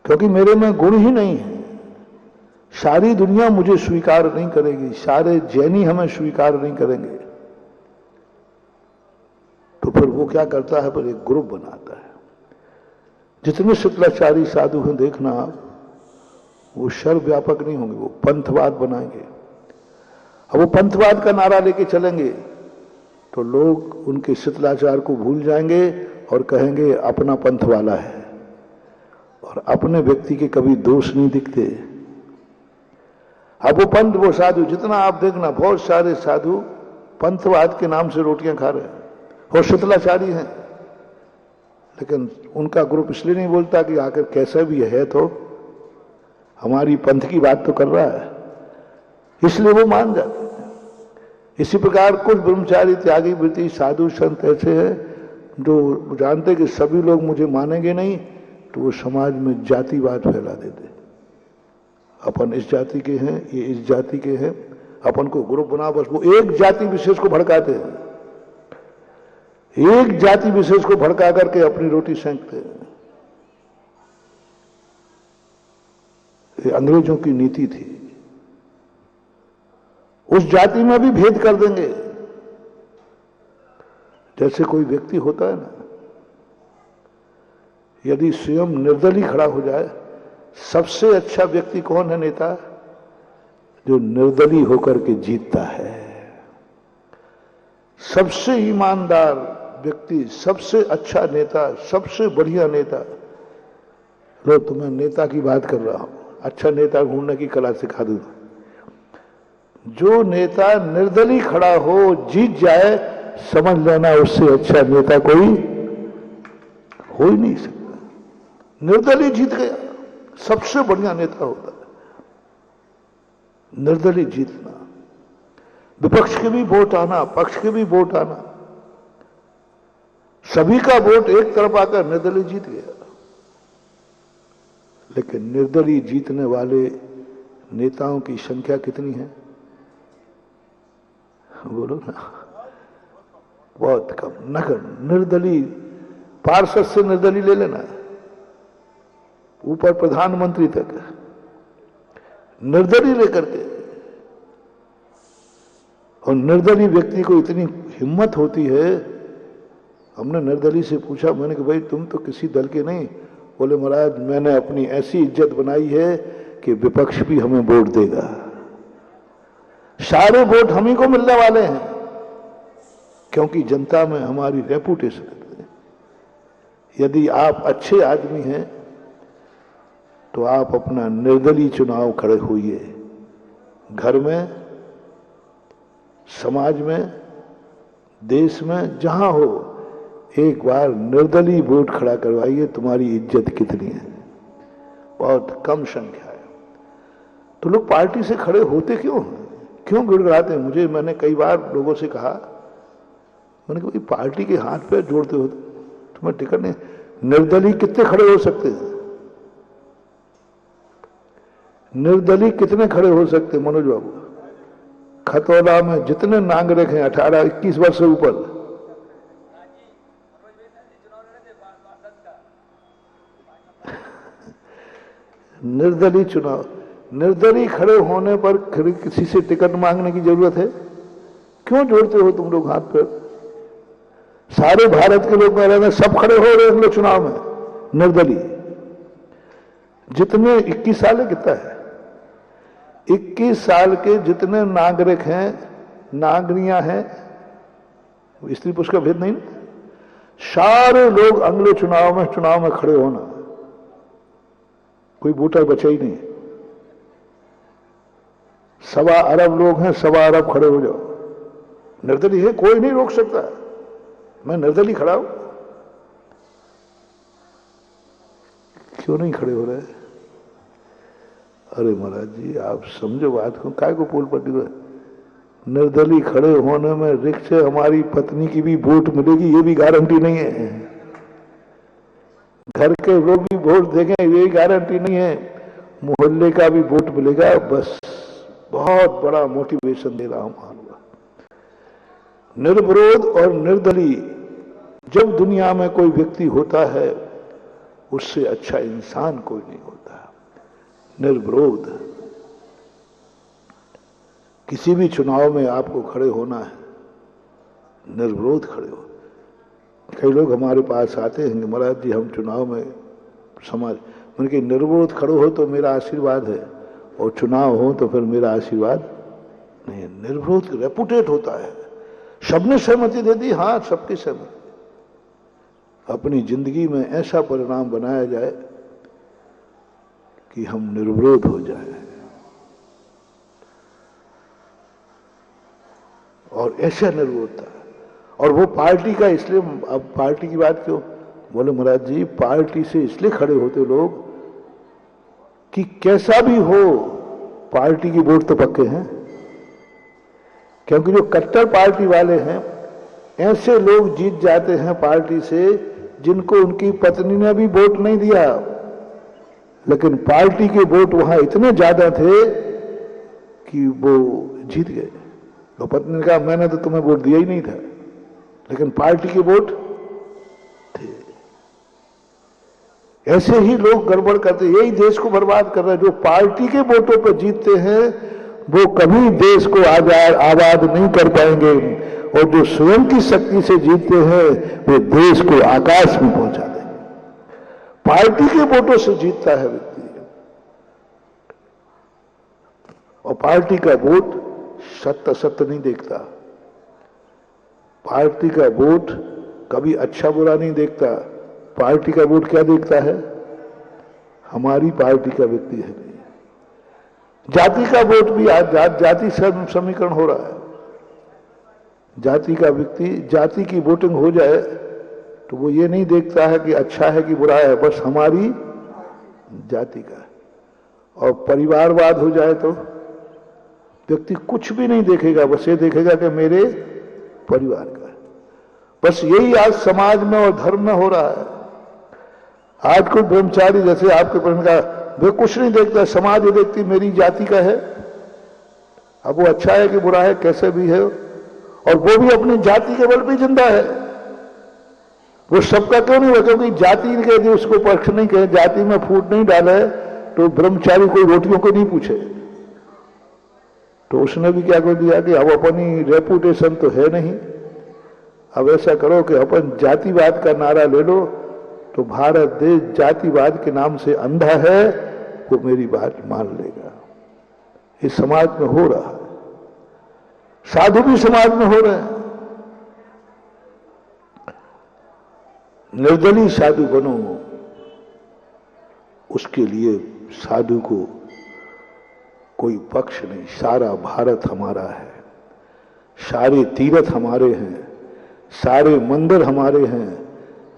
[SPEAKER 3] क्योंकि मेरे में गुण ही नहीं है। सारी दुनिया मुझे स्वीकार नहीं करेगी, सारे जैनी हमें स्वीकार नहीं करेंगे। तो फिर वो क्या करता है, फिर एक ग्रुप बनाता है। जितने शुक्लाचारी साधु हैं देखना आप, वो सर्वव्यापक नहीं होंगे, वो पंथवाद बनाएंगे। अब वो पंथवाद का नारा लेके चलेंगे तो लोग उनके शीतलाचार को भूल जाएंगे और कहेंगे अपना पंथ वाला है, और अपने व्यक्ति के कभी दोष नहीं दिखते। अब वो पंथ, वो साधु, जितना आप देखना बहुत सारे साधु पंथवाद के नाम से रोटियां खा रहे हैं और शीतलाचारी हैं, लेकिन उनका ग्रुप इसलिए नहीं बोलता कि आखिर कैसा भी है तो हमारी पंथ की बात तो कर रहा है, इसलिए वो मान जाते हैं। इसी प्रकार कुछ ब्रह्मचारी, त्यागी, वृत्ति, साधु, संत ऐसे हैं जो जानते कि सभी लोग मुझे मानेंगे नहीं, तो वो समाज में जातिवाद फैला देते। अपन इस जाति के हैं, ये इस जाति के हैं, अपन को ग्रुप बना, बस वो एक जाति विशेष को भड़काते हैं, एक जाति विशेष को भड़का करके अपनी रोटी सेंकते हैं। ये अंग्रेजों की नीति थी। उस जाति में भी भेद कर देंगे। जैसे कोई व्यक्ति होता है ना, यदि स्वयं निर्दलीय खड़ा हो जाए, सबसे अच्छा व्यक्ति कौन है नेता? जो निर्दलीय होकर के जीतता है। सबसे ईमानदार व्यक्ति, सबसे अच्छा नेता, सबसे बढ़िया नेता। लो, तुम्हें नेता की बात कर रहा हूं, अच्छा नेता ढूंढने की कला सिखा दूंगा। जो नेता निर्दलीय खड़ा हो, जीत जाए, समझ लेना उससे अच्छा नेता कोई हो ही नहीं सकता। निर्दलीय जीत गया, सबसे बढ़िया नेता होता है निर्दलीय जीतना। विपक्ष के भी वोट आना, पक्ष के भी वोट आना, सभी का वोट एक तरफ आकर निर्दलीय जीत गया। लेकिन निर्दलीय जीतने वाले नेताओं की संख्या कितनी है? बोलो ना, बहुत कम। नगर निर्दलीय, पार्षद से निर्दलीय ले लेना, ऊपर प्रधानमंत्री तक निर्दलीय लेकर के। और निर्दलीय व्यक्ति को इतनी हिम्मत होती है। हमने निर्दलीय से पूछा, मैंने कहा भाई तुम तो किसी दल के नहीं। बोले महाराज मैंने अपनी ऐसी इज्जत बनाई है कि विपक्ष भी हमें वोट देगा, सारे वोट हम ही को मिलने वाले हैं, क्योंकि जनता में हमारी रेपुटेशन है। यदि आप अच्छे आदमी हैं तो आप अपना निर्दलीय चुनाव खड़े होइए, घर में, समाज में, देश में, जहां हो, एक बार निर्दलीय वोट खड़ा करवाइए। तुम्हारी इज्जत कितनी है? बहुत कम संख्या है। तो लोग पार्टी से खड़े होते क्यों गिड़गिड़ाते हैं? मैंने कई बार लोगों से कहा, मैंने कहा पार्टी के हाथ पे जोड़ते हो, तुम्हें टिकट नहीं। निर्दलीय कितने खड़े हो सकते हैं? निर्दलीय कितने खड़े हो सकते हैं मनोज बाबू? खतौला में जितने नागरिक हैं 18-21 वर्ष से ऊपर, निर्दलीय चुनाव, निर्दलीय खड़े होने पर किसी से टिकट मांगने की जरूरत है? क्यों जोड़ते हो तुम लोग हाथ पर? सारे भारत के लोग में सब खड़े हो रहे हैं चुनाव में निर्दलीय। जितने 21 साल है, कितना है? 21 साल के जितने नागरिक हैं, नागरियां हैं, स्त्री पुरुष का भेद नहीं, सारे लोग अगले चुनाव में खड़े होना। कोई वोटर बचा ही नहीं। 1.25 अरब लोग हैं, 1.25 अरब खड़े हो जाओ। निर्दलीय है, कोई नहीं रोक सकता। मैं निर्दलीय खड़ा हूं, क्यों नहीं खड़े हो रहे? अरे महाराज जी आप समझो बात को, काय को पोल पट्टी को। निर्दलीय खड़े होने में रिक्स से हमारी पत्नी की भी वोट मिलेगी ये भी गारंटी नहीं है, घर के लोग भी वोट देंगे ये गारंटी नहीं है, मोहल्ले का भी वोट मिलेगा। बस बहुत बड़ा मोटिवेशन दे रहा हूं। निर्विरोध और निर्दलीय जब दुनिया में कोई व्यक्ति होता है, उससे अच्छा इंसान कोई नहीं होता। निर्विरोध किसी भी चुनाव में आपको खड़े होना है, निर्विरोध खड़े हो। कई लोग हमारे पास आते हैं, महाराज जी हम चुनाव में समाज, मैंने कहा निर्विरोध खड़े हो तो मेरा आशीर्वाद है, और चुनाव हो तो फिर मेरा आशीर्वाद नहीं। निर्विरोध रेपुटेट होता है, सबने सहमति दे दी, हाँ सबकी सहमति। अपनी जिंदगी में ऐसा परिणाम बनाया जाए कि हम निर्विरोध हो जाए, और ऐसा निर्विरोधता। और वो पार्टी का, इसलिए अब पार्टी की बात क्यों? बोले महाराज जी पार्टी से इसलिए खड़े होते लोग कि कैसा भी हो पार्टी की वोट तो पक्के हैं, क्योंकि जो कट्टर पार्टी वाले हैं, ऐसे लोग जीत जाते हैं पार्टी से जिनको उनकी पत्नी ने भी वोट नहीं दिया, लेकिन पार्टी के वोट वहां इतने ज्यादा थे कि वो जीत गए। तो पत्नी ने कहा मैंने तो तुम्हें वोट दिया ही नहीं था, लेकिन पार्टी के वोट थे। ऐसे ही लोग गड़बड़ करते, यही देश को बर्बाद कर रहे हैं। जो पार्टी के वोटों पर जीतते हैं वो कभी देश को आबाद नहीं कर पाएंगे, और जो स्वयं की शक्ति से जीतते हैं वो देश को आकाश में पहुंचा देंगे। पार्टी के वोटों से जीतता है व्यक्ति, और पार्टी का वोट सत्य सत्य नहीं देखता। पार्टी का वोट कभी अच्छा बुरा नहीं देखता। पार्टी का वोट क्या देखता है? हमारी पार्टी का व्यक्ति है नहीं। जाति का वोट भी आज जाति समीकरण हो रहा है। जाति का व्यक्ति, जाति की वोटिंग हो जाए तो वो ये नहीं देखता है कि अच्छा है कि बुरा है, बस हमारी जाति का। और परिवारवाद हो जाए तो व्यक्ति कुछ भी नहीं देखेगा, बस ये देखेगा कि मेरे परिवार का। बस यही आज समाज में और धर्म में हो रहा है। आज कोई ब्रह्मचारी, जैसे आपके प्रश्न का, वे कुछ नहीं देखता, समाज ये देखती मेरी जाति का है, अब वो अच्छा है कि बुरा है, कैसे भी है, और वो भी अपनी जाति के बल पे जिंदा है। वो सबका क्यों नहीं हुआ? क्योंकि जाति के यदि उसको पक्ष नहीं कहे, जाति में फूट नहीं डाले, तो ब्रह्मचारी कोई रोटियों को नहीं पूछे। तो उसने भी क्या कर दिया कि अब अपनी रेपुटेशन तो है नहीं, अब ऐसा करो कि अपन जातिवाद का नारा ले लो, तो भारत देश जातिवाद के नाम से अंधा है, वो मेरी बात मान लेगा। इस समाज में हो रहा है, साधु भी समाज में हो रहे हैं। निर्दलीय साधु बनो, उसके लिए साधु को कोई पक्ष नहीं। सारा भारत हमारा है, सारे तीर्थ हमारे हैं, सारे मंदिर हमारे हैं,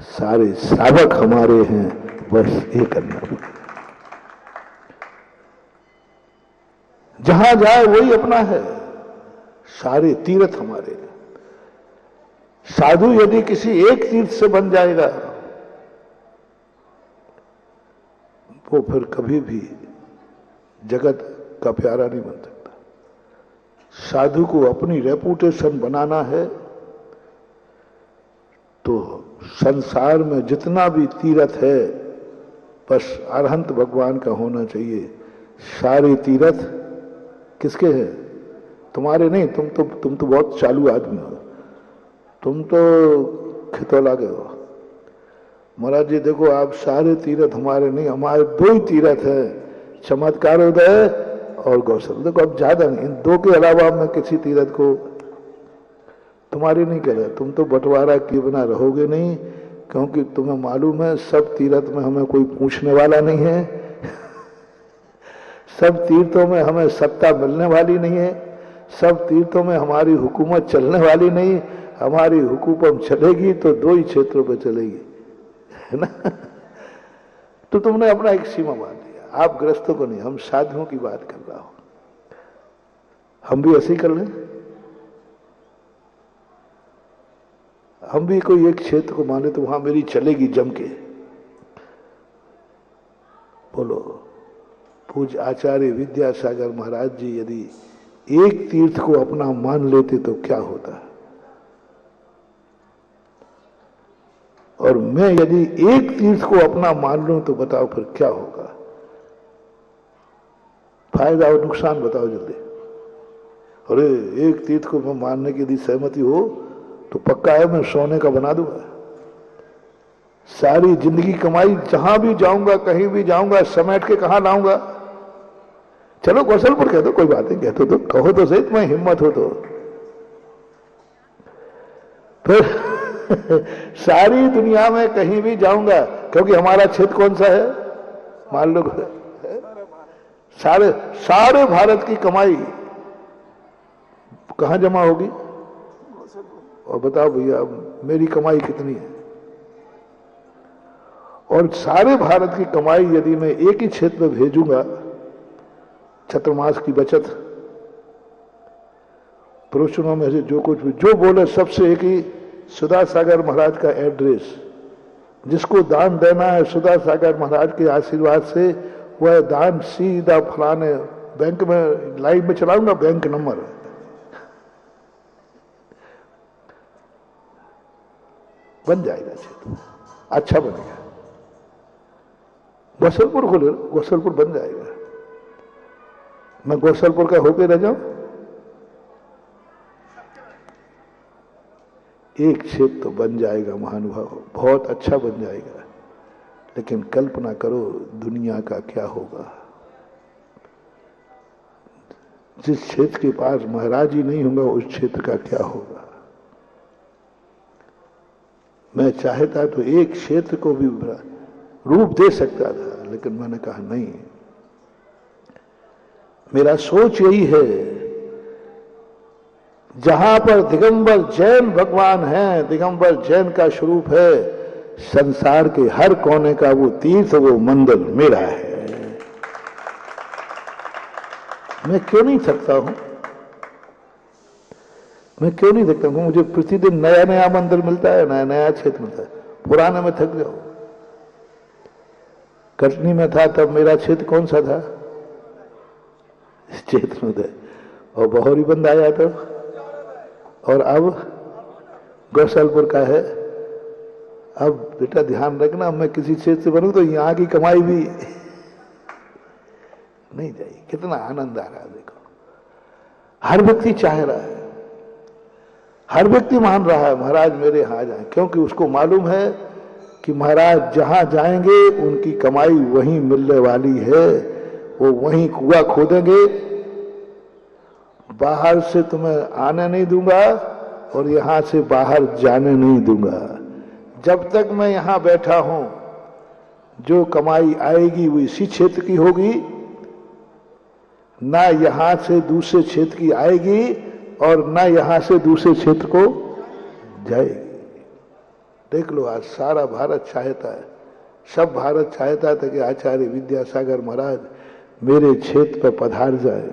[SPEAKER 3] सारे साधक हमारे हैं, बस ये करना। जहां जाए वही अपना है, सारे तीर्थ हमारे हैं। साधु यदि किसी एक तीर्थ से बन जाएगा वो फिर कभी भी जगत का प्यारा नहीं बन सकता। साधु को अपनी रेपुटेशन बनाना है तो संसार में जितना भी तीर्थ है बस अरहंत भगवान का होना चाहिए। सारे तीर्थ किसके हैं? तुम्हारे नहीं। तुम तो बहुत चालू आदमी हो, तुम तो खितौला के हो। महाराज जी देखो, आप सारे तीर्थ हमारे नहीं, हमारे दो ही तीर्थ है, चमत्कारोदय और गौसल। देखो अब ज्यादा नहीं, इन दो के अलावा मैं किसी तीर्थ को तुम्हारी नहीं कह रहा। तुम तो बंटवारा किए बिना रहोगे नहीं, क्योंकि तुम्हें मालूम है सब तीर्थ में हमें कोई पूछने वाला नहीं है, सब तीर्थों में हमें सत्ता मिलने वाली नहीं है, सब तीर्थों में हमारी हुकूमत चलने वाली नहीं। हमारी हुकूमत चलेगी तो दो ही क्षेत्रों पर चलेगी, है ना। तो तुमने अपना एक सीमा मान लिया। आप ग्रस्तों को नहीं, हम साधुओं की बात कर रहा हूं। हम भी ऐसे ही कर लें, हम भी कोई एक क्षेत्र को माने तो वहां मेरी चलेगी जम के। बोलो, पूज्य आचार्य विद्यासागर महाराज जी यदि एक तीर्थ को अपना मान लेते तो क्या होता, और मैं यदि एक तीर्थ को अपना मान लूं तो बताओ फिर क्या होगा। फायदा और नुकसान बताओ जल्दी। अरे एक तीर्थ को मैं मानने की यदि सहमति हो तो पक्का है मैं सोने का बना दूंगा। सारी जिंदगी कमाई, जहां भी जाऊंगा कहीं भी जाऊंगा समेट के कहां लाऊंगा। चलो कौशलपुर कह दो, कोई बात नहीं, कहते तो कहो तो सही, तुम्हें हिम्मत हो तो। फिर सारी दुनिया में कहीं भी जाऊंगा, क्योंकि हमारा क्षेत्र कौन सा है मान लो, सारे भारत की कमाई कहां जमा होगी? और बताओ भैया मेरी कमाई कितनी है? और सारे भारत की कमाई यदि मैं एक ही क्षेत्र में भेजूंगा, चतुर्मास की बचत, प्रवचनों में से जो कुछ भी जो बोले सबसे एक ही सुधा सागर महाराज का एड्रेस, जिसको दान देना है सुधा सागर महाराज के आशीर्वाद से, वह दान सीधा फलाने बैंक में लाइव में चलाऊंगा, बैंक नंबर बन जाएगा क्षेत्र, अच्छा बनेगा। गोसलपुर खोले, गोसलपुर बन जाएगा। मैं गोसलपुर का होके रह जाऊं, एक क्षेत्र तो बन जाएगा महानुभाव, बहुत अच्छा बन जाएगा। लेकिन कल्पना करो दुनिया का क्या होगा। जिस क्षेत्र के पास महाराज ही नहीं होगा उस क्षेत्र का क्या होगा। मैं चाहता तो एक क्षेत्र को भी रूप दे सकता था, लेकिन मैंने कहा नहीं। मेरा सोच यही है, जहां पर दिगंबर जैन भगवान हैं, दिगंबर जैन का स्वरूप है, संसार के हर कोने का वो तीर्थ, वो मंदिर मेरा है। मैं क्यों नहीं सकता हूं, मैं क्यों नहीं देखता हूं। मुझे प्रतिदिन नया नया मंदिर मिलता है, नया नया क्षेत्र मिलता है। पुराने में थक जाओ। कटनी में था तब मेरा क्षेत्र कौन सा था, इस क्षेत्र में था। और बहोरी बंद आया तो, और अब गौशालपुर का है। अब बेटा ध्यान रखना, मैं किसी क्षेत्र से बनूं तो यहां की कमाई भी नहीं जाएगी। कितना आनंद आ रहा है देखो। हर व्यक्ति चाह रहा है, हर व्यक्ति मान रहा है महाराज मेरे यहां जाए, क्योंकि उसको मालूम है कि महाराज जहां जाएंगे उनकी कमाई वहीं मिलने वाली है। वो वहीं कुआं खोदेंगे, बाहर से तुम्हें आने नहीं दूंगा और यहां से बाहर जाने नहीं दूंगा। जब तक मैं यहां बैठा हूं, जो कमाई आएगी वो इसी क्षेत्र की होगी, ना यहां से दूसरे क्षेत्र की आएगी और ना यहां से दूसरे क्षेत्र को जाएगी। देख लो आज सारा भारत चाहता है, सब भारत चाहता था कि आचार्य विद्यासागर महाराज मेरे क्षेत्र पर पधार जाए,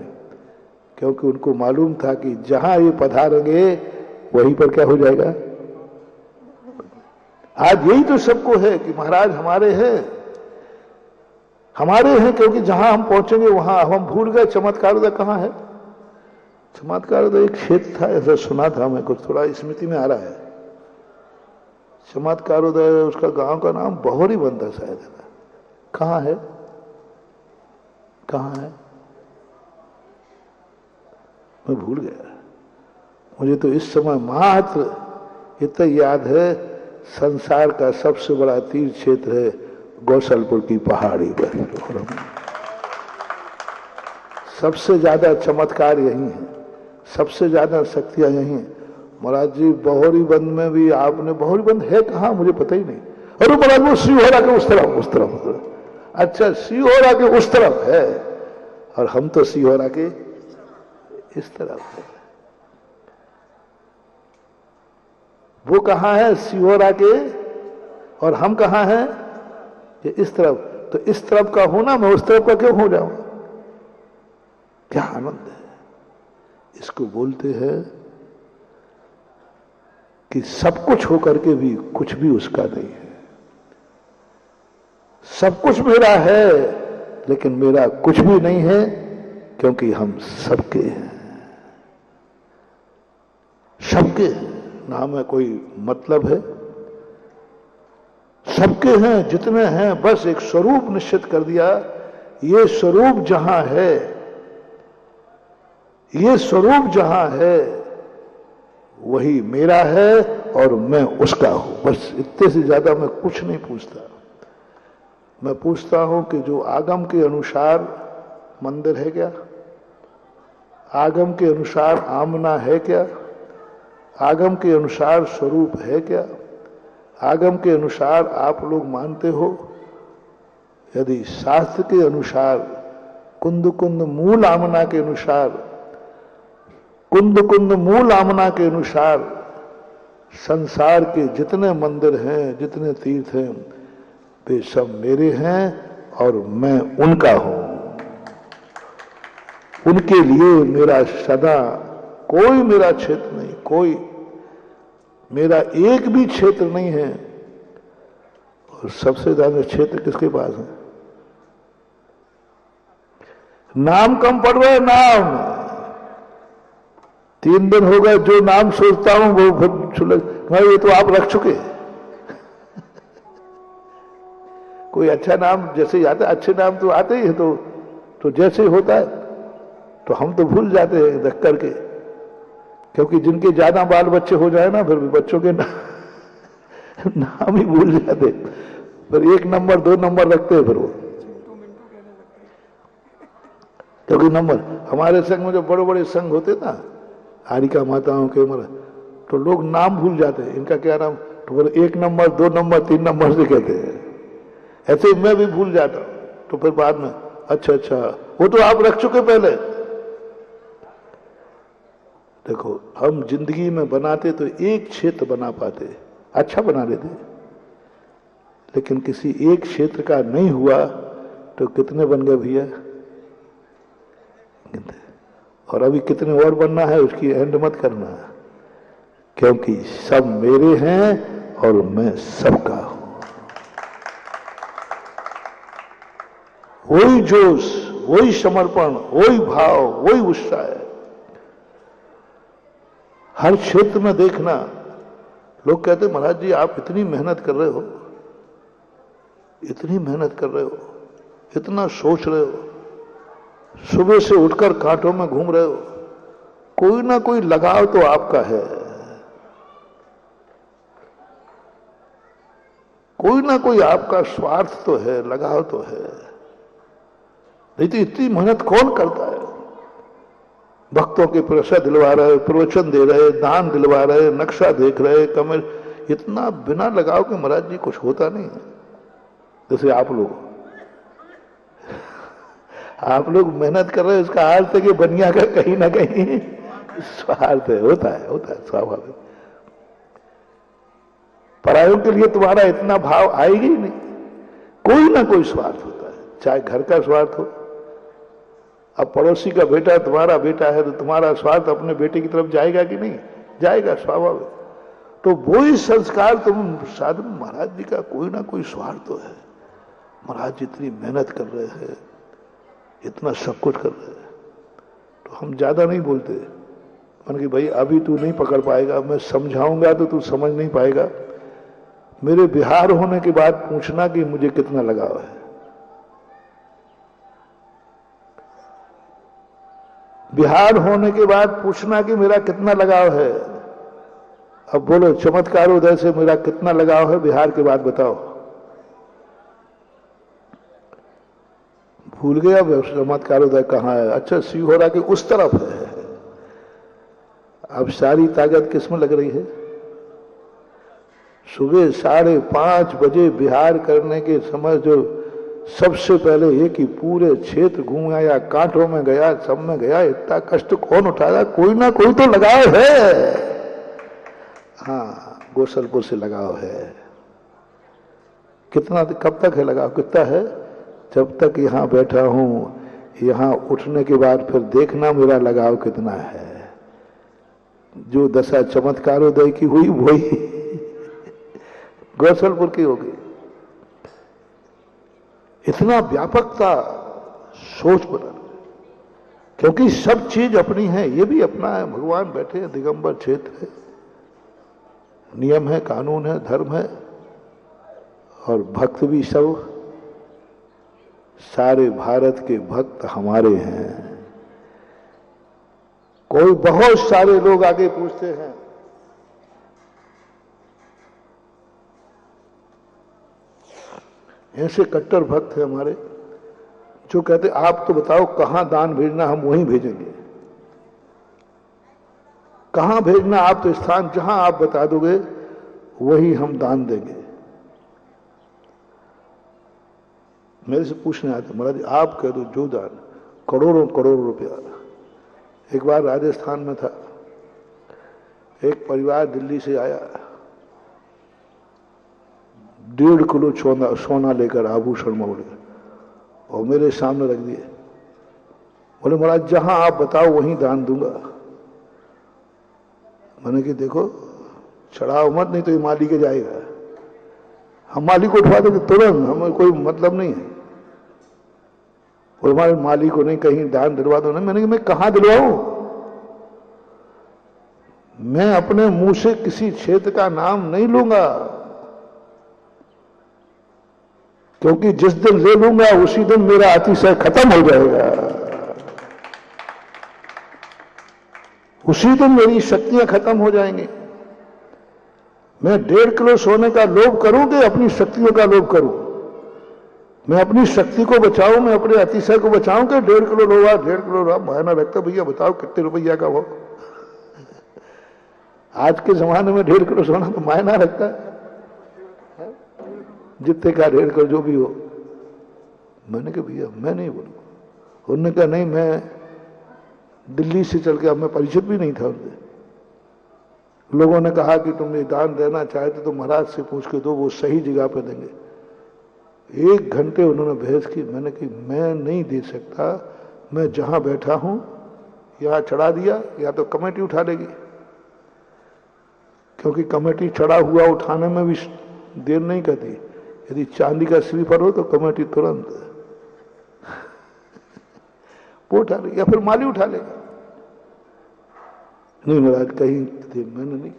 [SPEAKER 3] क्योंकि उनको मालूम था कि जहां ये पधारेंगे वहीं पर क्या हो जाएगा। आज यही तो सबको है कि महाराज हमारे हैं, हमारे हैं, क्योंकि जहां हम पहुंचेंगे वहां हम भूल गए चमत्कारोदय कहां है। चमत्कारोदय एक क्षेत्र था, ऐसा सुना था मैं, कुछ थोड़ा स्मृति में आ रहा है। चमत्कारोदय उसका गांव का नाम बहोरी बंद था शायद। कहां है, कहां है, मैं भूल गया। मुझे तो इस समय मात्र इतना याद है, संसार का सबसे बड़ा तीर्थ क्षेत्र है गौसलपुर की पहाड़ी पर। सबसे ज्यादा चमत्कार यही है, सबसे ज्यादा शक्तियां यही है। महाराज जी बहोरी बंद में भी आपने, बहोरी बंद है कहाँ मुझे पता ही नहीं। अरे महाराज वो सिहोरा के उस तरफ, उस तरफ। अच्छा सिहोरा के उस तरफ है और हम तो सिहोरा के इस तरफ है। वो कहां है सिहोरा के और हम कहां हैं, ये इस तरफ। तो इस तरफ का होना, मैं उस तरफ का क्यों हो जाऊंगा। क्या आनंद है। इसको बोलते हैं कि सब कुछ होकर के भी कुछ भी उसका नहीं है। सब कुछ मेरा है लेकिन मेरा कुछ भी नहीं है, क्योंकि हम सबके हैं, सबके हैं। ना हमें कोई मतलब है, सबके हैं, जितने हैं, बस एक स्वरूप निश्चित कर दिया। ये स्वरूप जहां है, ये स्वरूप जहां है वही मेरा है और मैं उसका हूं। बस इतने से ज्यादा मैं कुछ नहीं पूछता। मैं पूछता हूं कि जो आगम के अनुसार मंदिर है क्या, आगम के अनुसार आमना है क्या, आगम के अनुसार स्वरूप है क्या, आगम के अनुसार आप लोग मानते हो। यदि शास्त्र के अनुसार, कुंद कुंद मूल आमना के अनुसार, कुंद कुंद मूल आमना के अनुसार संसार के जितने मंदिर हैं, जितने तीर्थ हैं, वे सब मेरे हैं और मैं उनका हूं। उनके लिए मेरा सदा कोई मेरा क्षेत्र नहीं, कोई मेरा एक भी क्षेत्र नहीं है। और सबसे ज्यादा क्षेत्र किसके पास है? नाम कम पड़ रहा है। नाम 3 दिन हो गए, जो नाम सोचता हूं वो फिर भाई ये तो आप रख चुके। कोई अच्छा नाम जैसे ही आता है, अच्छे नाम तो आते ही है, तो जैसे होता है तो हम तो भूल जाते हैं रख करके, क्योंकि जिनके ज्यादा बाल बच्चे हो जाए ना, फिर भी बच्चों के नाम ही भूल जाते, फिर 1 नंबर 2 नंबर रखते हैं फिर वो, क्योंकि नंबर हमारे संघ में जो बड़े बड़े संघ होते ना, हारिका माताओं के मर, तो लोग नाम भूल जाते हैं, इनका क्या नाम, तो फिर 1 नंबर 2 नंबर 3 नंबर से कहते हैं। ऐसे ही मैं भी भूल जाता हूं, तो फिर बाद में अच्छा वो तो आप रख चुके पहले। देखो, हम जिंदगी में बनाते तो एक क्षेत्र बना पाते, अच्छा बना लेते, लेकिन किसी एक क्षेत्र का नहीं हुआ तो कितने बन गए भैया? और अभी कितने और बनना है उसकी एंड मत करना, क्योंकि सब मेरे हैं और मैं सबका हूं। वही जोश, वही समर्पण, वही भाव, वही उत्साह है हर क्षेत्र में देखना। लोग कहते महाराज जी आप इतनी मेहनत कर रहे हो, इतनी मेहनत कर रहे हो, इतना सोच रहे हो, सुबह से उठकर कांटों में घूम रहे हो, कोई ना कोई लगाव तो आपका है, कोई ना कोई आपका स्वार्थ तो है, लगाव तो है, नहीं तो इतनी मेहनत कौन करता है? भक्तों के प्रसाद दिलवा रहे, प्रवचन दे रहे, दान दिलवा रहे, नक्शा देख रहे, कमर, इतना बिना लगाव के महाराज जी कुछ होता नहीं है। जैसे आप लोग मेहनत कर रहे हैं, इसका अर्थ है कि बनिया का कहीं ना कहीं स्वार्थ है, होता है स्वाभाविक। परायों के लिए तुम्हारा इतना भाव आएगा ही नहीं, कोई ना कोई स्वार्थ होता है, चाहे घर का स्वार्थ हो। अब पड़ोसी का बेटा तुम्हारा बेटा है तो तुम्हारा स्वार्थ अपने बेटे की तरफ जाएगा कि नहीं जाएगा? स्वाभाविक। तो वही संस्कार तुम साधु महाराज जी का कोई ना कोई स्वार्थ तो है। महाराज जी इतनी मेहनत कर रहे हैं, इतना सब कुछ कर रहे हैं, तो हम ज्यादा नहीं बोलते मन कि भाई अभी तू नहीं पकड़ पाएगा, मैं समझाऊंगा तो तू समझ नहीं पाएगा। मेरे बिहार होने के बाद पूछना कि मुझे कितना लगाव है। बिहार होने के बाद पूछना कि मेरा कितना लगाव है। अब बोलो चमत्कारोदय से मेरा कितना लगाव है बिहार के बाद बताओ। भूल गया चमत्कारोदय कहाँ है? अच्छा, सीहोरा के उस तरफ है। अब सारी ताकत किसमें लग रही है? सुबह 5:30 बजे बिहार करने के समय जो सबसे पहले एक ही पूरे क्षेत्र घूम आया, कांटों में गया, सब में गया, इतना कष्ट कौन उठाया? कोई ना कोई तो लगाव है। हाँ, गोसलपुर से लगाव है। कितना, कब तक है लगाव? कितना है? जब तक यहाँ बैठा हूं, यहाँ उठने के बाद फिर देखना मेरा लगाव कितना है। जो दशा चमत्कारोदय की हुई वही गोसलपुर की होगी। इतना व्यापकता सोच बना, क्योंकि सब चीज अपनी है, ये भी अपना है। भगवान बैठे हैं, दिगंबर क्षेत्र है, नियम है, कानून है, धर्म है, और भक्त भी सब, सारे भारत के भक्त हमारे हैं। कोई बहुत सारे लोग आगे पूछते हैं, ऐसे कट्टर भक्त हैं हमारे जो कहते आप तो बताओ कहां दान भेजना, हम वहीं भेजेंगे। कहां भेजना? आप तो स्थान जहां आप बता दोगे वही हम दान देंगे। मेरे से पूछने आते, महाराज आप कह दो जो दान, करोड़ों करोड़ रुपया। एक बार राजस्थान में था, एक परिवार दिल्ली से आया, 1.5 किलो सोना लेकर, आभूषण मोड़, और मेरे सामने रख दिए। बोले महाराज जहां आप बताओ वहीं दान दूंगा। मैंने कि देखो चढ़ाओ मत, नहीं तो ये माली के जाएगा। हम माली को उठवा देंगे तुरंत, हमें कोई मतलब नहीं है। और हमारे माली को नहीं कहीं दान दिलवा दो ना। मैंने कि मैं कहां दिलवाऊं? मैं अपने मुंह से किसी क्षेत्र का नाम नहीं लूंगा, क्योंकि जिस दिन ले लूंगा उसी दिन मेरा अतिशय खत्म हो जाएगा, उसी दिन मेरी शक्तियां खत्म हो जाएंगी। मैं 1.5 किलो सोने का लोभ करूं कि अपनी शक्तियों का लोभ करूं? मैं अपनी शक्ति को बचाऊं, मैं अपने अतिशय को बचाऊं कि 1.5 किलो लोहा 1.5 किलो लोहा मायना रखता? भैया बताओ कितने रुपया का हो? आज के जमाने में 1.5 किलो सोना तो मायना रखता है, जितने का 1.5 किलो जो भी हो। मैंने कहा भैया मैं नहीं बोलूंगा। उन्होंने कहा नहीं, मैं दिल्ली से चल के, अब मैं परिचित भी नहीं था उनसे। लोगों ने कहा कि तुम ये दान देना चाहते तो महाराज से पूछ के दो, वो सही जगह पे देंगे। 1 घंटे उन्होंने बहस की। मैंने कि मैं नहीं दे सकता, मैं जहां बैठा हूं यहां चढ़ा दिया, या तो कमेटी उठा लेगी, क्योंकि कमेटी चढ़ा हुआ उठाने में भी देर नहीं करती। यदि चांदी का स्लीपर हो तो कमेटी तुरंत वो उठा लेगी, या फिर माली उठा लेगा। नहीं महाराज कहीं थे, मैंने नहीं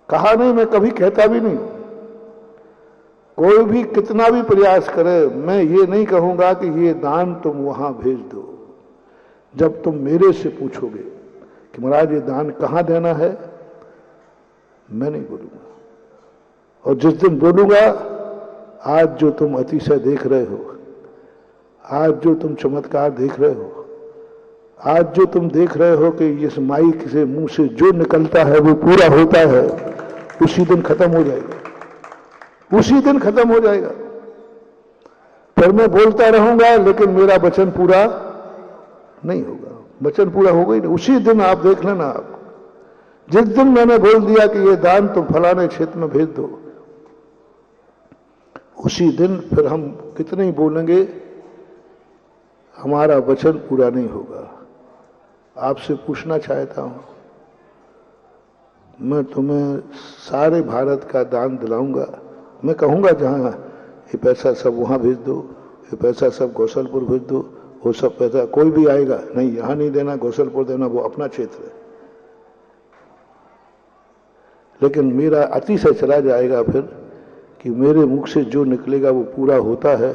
[SPEAKER 3] कहा नहीं, मैं कभी कहता भी नहीं। कोई भी कितना भी प्रयास करे, मैं ये नहीं कहूंगा कि ये दान तुम वहां भेज दो। जब तुम मेरे से पूछोगे कि महाराज ये दान कहां देना है, मैं नहीं बोलूंगा। और जिस दिन बोलूंगा, आज जो तुम अतिशय देख रहे हो, आज जो तुम चमत्कार देख रहे हो, आज जो तुम देख रहे हो कि इस माइक से मुंह से जो निकलता है वो पूरा होता है, उसी दिन खत्म हो जाएगा, उसी दिन खत्म हो जाएगा। फिर मैं बोलता रहूंगा लेकिन मेरा वचन पूरा नहीं होगा। वचन पूरा होगा ही नहीं, उसी दिन आप देख लेना। आप जिस दिन मैंने बोल दिया कि ये दान तुम फलाने क्षेत्र में भेज दो, उसी दिन फिर हम कितने ही बोलेंगे, हमारा वचन पूरा नहीं होगा। आपसे पूछना चाहता हूं, मैं तुम्हें सारे भारत का दान दिलाऊंगा। मैं कहूंगा जहां ये पैसा सब वहां भेज दो, ये पैसा सब गौसलपुर भेज दो, वो सब पैसा कोई भी आएगा नहीं, यहां नहीं देना, गौसलपुर देना, वो अपना क्षेत्र है। लेकिन मेरा अतिशय चला जाएगा फिर कि मेरे मुख से जो निकलेगा वो पूरा होता है।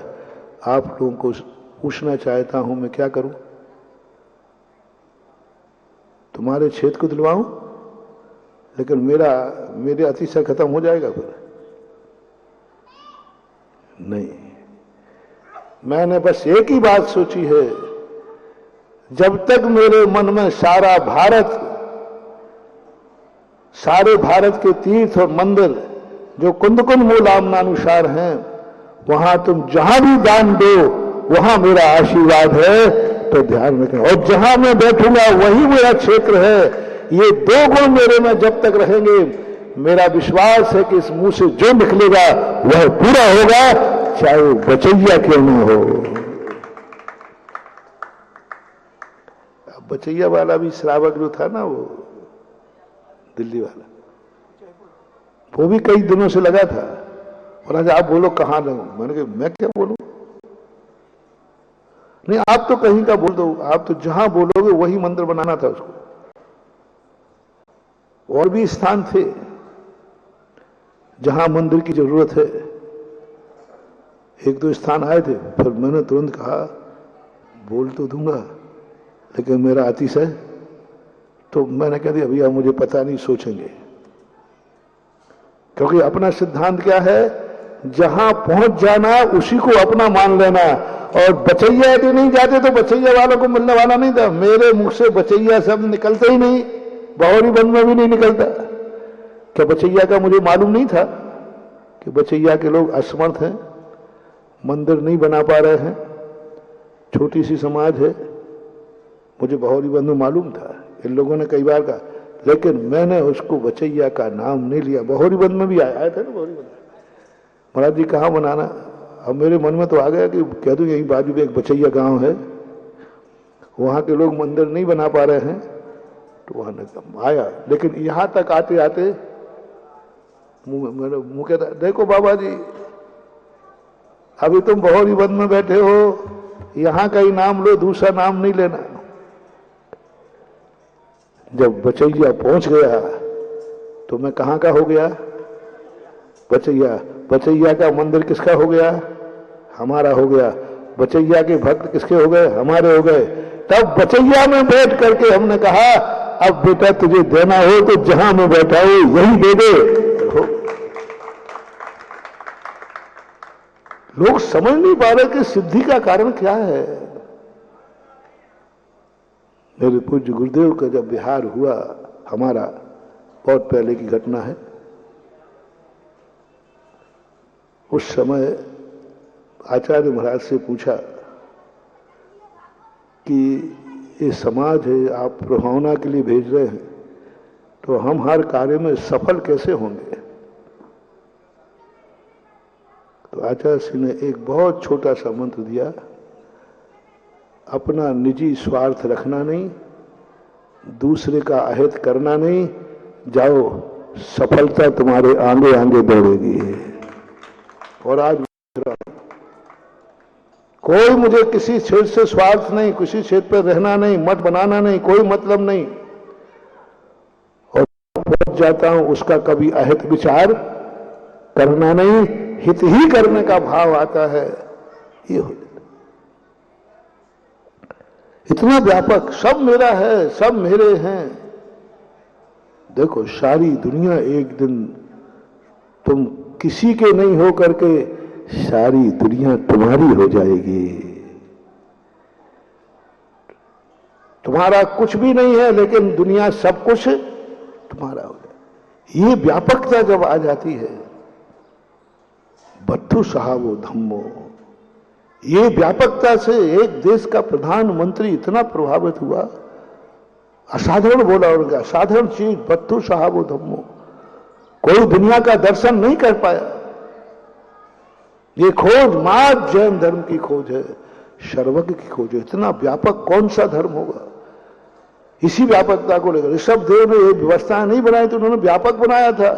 [SPEAKER 3] आप लोगों को पूछना चाहता हूं, मैं क्या करूं? तुम्हारे क्षेत्र को दिलवाऊं, लेकिन मेरे अतिशय खत्म हो जाएगा फिर? नहीं। मैंने बस एक ही बात सोची है, जब तक मेरे मन में सारे भारत के तीर्थ और मंदिर जो कुंद कुंद मूल नामानुसार हैं, वहां तुम जहां भी दान दो वहां मेरा आशीर्वाद है, तो ध्यान रखें। और जहां मैं बैठूंगा वही मेरा क्षेत्र है। ये 2 गुण मेरे में जब तक रहेंगे, मेरा विश्वास है कि इस मुंह से जो निकलेगा वह पूरा होगा, चाहे वो बचैया क्यों न हो। बचैया वाला भी श्रावक जो था ना, वो दिल्ली वाला, वो भी कई दिनों से लगा था। और आज आप बोलो कहां लगूं? मैंने कहा मैं क्या बोलूं? नहीं, आप तो कहीं का बोल दो, आप तो जहां बोलोगे वही मंदिर बनाना था उसको। और भी स्थान थे जहां मंदिर की जरूरत है। 1-2 स्थान आए थे, फिर मैंने तुरंत कहा बोल तो दूंगा, लेकिन मेरा अतिशय, तो मैंने कह दिया भैया मुझे पता नहीं, सोचेंगे। क्योंकि अपना सिद्धांत क्या है, जहां पहुंच जाना उसी को अपना मान लेना। और बचैया यदि नहीं जाते तो बचैया वालों को मिलने वाला नहीं था। मेरे मुख से बचैया शब्द निकलते ही नहीं, बावरी बंद में भी नहीं निकलता। क्या बचैया का मुझे मालूम नहीं था कि बचैया के लोग असमर्थ हैं, मंदिर नहीं बना पा रहे हैं, छोटी सी समाज है। मुझे बावरी बंद में मालूम था, इन लोगों ने कई बार कहा, लेकिन मैंने उसको बचैया का नाम नहीं लिया। बावरी बंद में भी आया था ना, बावरी बंद महाराज जी कहाँ बनाना। अब मेरे मन में तो आ गया कि कह दूं यही बाजू में एक बचैया गांव है, वहां के लोग मंदिर नहीं बना पा रहे हैं, तो वहां ने आया, लेकिन यहां तक आते आते मुंह कहता, देखो बाबा जी, अभी तुम बहोरी वन में बैठे हो, यहां का ही नाम लो, दूसरा नाम नहीं लेना। जब बचैया पहुंच गया तो मैं कहां का हो गया? बचैया। बचैया का मंदिर किसका हो गया? हमारा हो गया। बचैया के भक्त किसके हो गए? हमारे हो गए। तब बचैया में बैठ करके हमने कहा, अब बेटा तुझे देना हो तो जहां मैं बैठा हूं यही दे दे। लोग समझ नहीं पा रहे कि सिद्धि का कारण क्या है। मेरे पूज्य गुरुदेव का जब विहार हुआ, हमारा बहुत पहले की घटना है, उस समय आचार्य महाराज से पूछा कि ये समाज है, आप प्रभावना के लिए भेज रहे हैं, तो हम हर कार्य में सफल कैसे होंगे? तो आचार्य सिंह ने एक बहुत छोटा सा मंत्र दिया, अपना निजी स्वार्थ रखना नहीं, दूसरे का अहित करना नहीं, जाओ सफलता तुम्हारे आगे आगे दौड़ेगी। और आज कोई मुझे किसी क्षेत्र से स्वार्थ नहीं, किसी क्षेत्र पर रहना नहीं, मत बनाना नहीं, कोई मतलब नहीं, और पहुंच जाता हूं उसका कभी अहित विचार करना नहीं, हित ही करने का भाव आता है। ये हो इतना व्यापक, सब मेरा है, सब मेरे हैं। देखो सारी दुनिया एक दिन तुम किसी के नहीं हो करके सारी दुनिया तुम्हारी हो जाएगी। तुम्हारा कुछ भी नहीं है लेकिन दुनिया सब कुछ तुम्हारा हो जाए। ये व्यापकता जब आ जाती है, बत्थु साहबो धम्मो, ये व्यापकता से एक देश का प्रधानमंत्री इतना प्रभावित हुआ, असाधारण बोला उनका, असाधारण चीज, बत्थु साहबो धम्मो, कोई दुनिया का दर्शन नहीं कर पाया। ये खोज मात्र जैन धर्म की खोज है, सर्वज्ञ की खोज है। इतना व्यापक कौन सा धर्म होगा? इसी व्यापकता को लेकर ऋषभ देव ने ये व्यवस्था नहीं बनाई, तो उन्होंने व्यापक बनाया था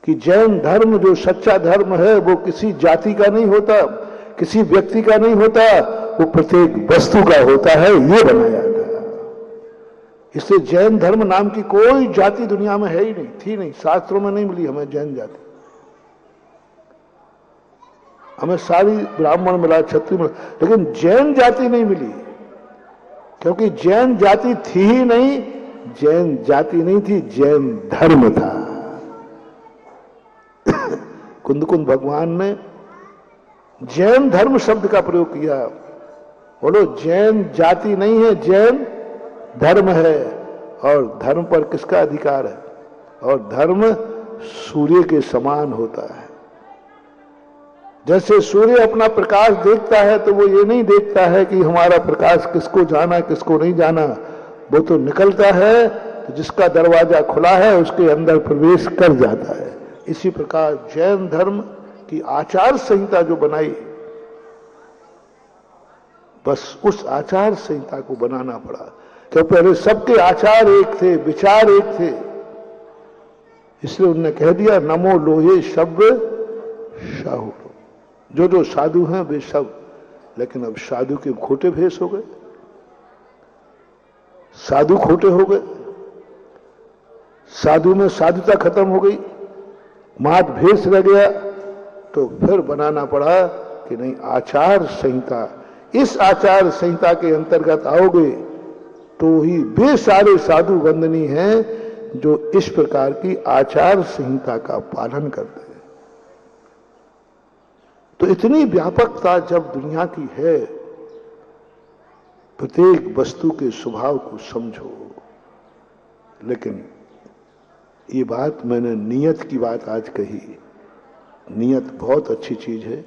[SPEAKER 3] कि जैन धर्म जो सच्चा धर्म है वो किसी जाति का नहीं होता, किसी व्यक्ति का नहीं होता, वो प्रत्येक वस्तु का होता है, ये बनाया था। इसलिए जैन धर्म नाम की कोई जाति दुनिया में है ही नहीं, थी नहीं, शास्त्रों में नहीं मिली हमें जैन जाति। हमें सारी ब्राह्मण मिला, क्षत्रिय मिला, लेकिन जैन जाति नहीं मिली, क्योंकि जैन जाति थी ही नहीं। जैन जाति नहीं थी, जैन धर्म था। कुंद भगवान ने जैन धर्म शब्द का प्रयोग किया। बोलो, जैन जाति नहीं है, जैन धर्म है। और धर्म पर किसका अधिकार है? और धर्म सूर्य के समान होता है। जैसे सूर्य अपना प्रकाश देखता है तो वो ये नहीं देखता है कि हमारा प्रकाश किसको जाना किसको नहीं जाना, वो तो निकलता है, तो जिसका दरवाजा खुला है उसके अंदर प्रवेश कर जाता है। इसी प्रकार जैन धर्म की आचार संहिता जो बनाई, बस उस आचार संहिता को बनाना पड़ा, क्योंकि पहले सबके आचार एक थे, विचार एक थे। इसलिए उन्होंने कह दिया, नमो लोहे शब्द साहू। जो जो साधु हैं वे सब, लेकिन अब साधु के खोटे भेष हो गए, साधु खोटे हो गए, साधु में साधुता खत्म हो गई, मात भेष रह गया। तो फिर बनाना पड़ा कि नहीं, आचार संहिता, इस आचार संहिता के अंतर्गत आओगे तो ही वे सारे साधु वंदनीय हैं जो इस प्रकार की आचार संहिता का पालन करते हैं। तो इतनी व्यापकता जब दुनिया की है, प्रत्येक वस्तु के स्वभाव को समझो। लेकिन ये बात मैंने नियत की बात आज कही, नियत बहुत अच्छी चीज है।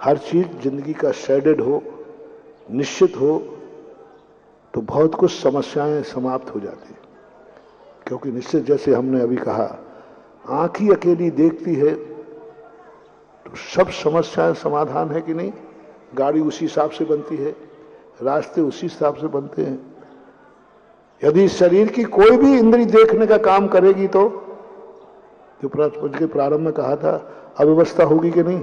[SPEAKER 3] हर चीज जिंदगी का शेडेड हो, निश्चित हो, तो बहुत कुछ समस्याएं समाप्त हो जाती हैं। क्योंकि निश्चित, जैसे हमने अभी कहा, आंख ही अकेली देखती है तो सब समस्याएं समाधान है कि नहीं? गाड़ी उसी हिसाब से बनती है, रास्ते उसी हिसाब से बनते हैं। यदि शरीर की कोई भी इंद्री देखने का काम करेगी तो जो के प्रारंभ में कहा था अव्यवस्था होगी कि नहीं।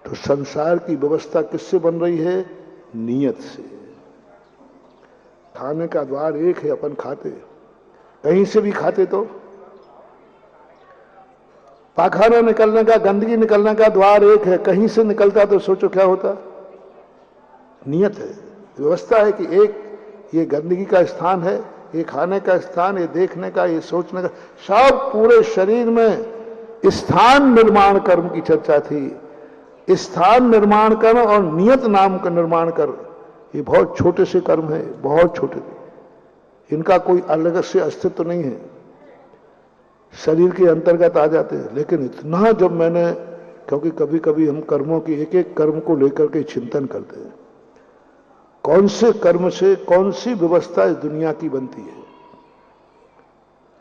[SPEAKER 3] तो संसार की व्यवस्था किससे बन रही है? नियत से। खाने का द्वार एक है, अपन खाते, कहीं से भी खाते तो पाखाना निकलने का, गंदगी निकलने का द्वार एक है, कहीं से निकलता तो सोचो क्या होता। नियत है, व्यवस्था है कि एक ये गंदगी का स्थान है, ये खाने का स्थान, ये देखने का, ये सोचने का, सब पूरे शरीर में स्थान निर्माण कर्म की चर्चा थी। स्थान निर्माण कर्म और नियत नाम का निर्माण कर्म, ये बहुत छोटे से कर्म है, बहुत छोटे, इनका कोई अलग से अस्तित्व नहीं है, शरीर के अंतर्गत आ जाते हैं। लेकिन इतना जब मैंने, क्योंकि कभी कभी हम कर्मों की एक एक कर्म को लेकर के चिंतन करते हैं, कौन से कर्म से कौन सी व्यवस्था इस दुनिया की बनती है।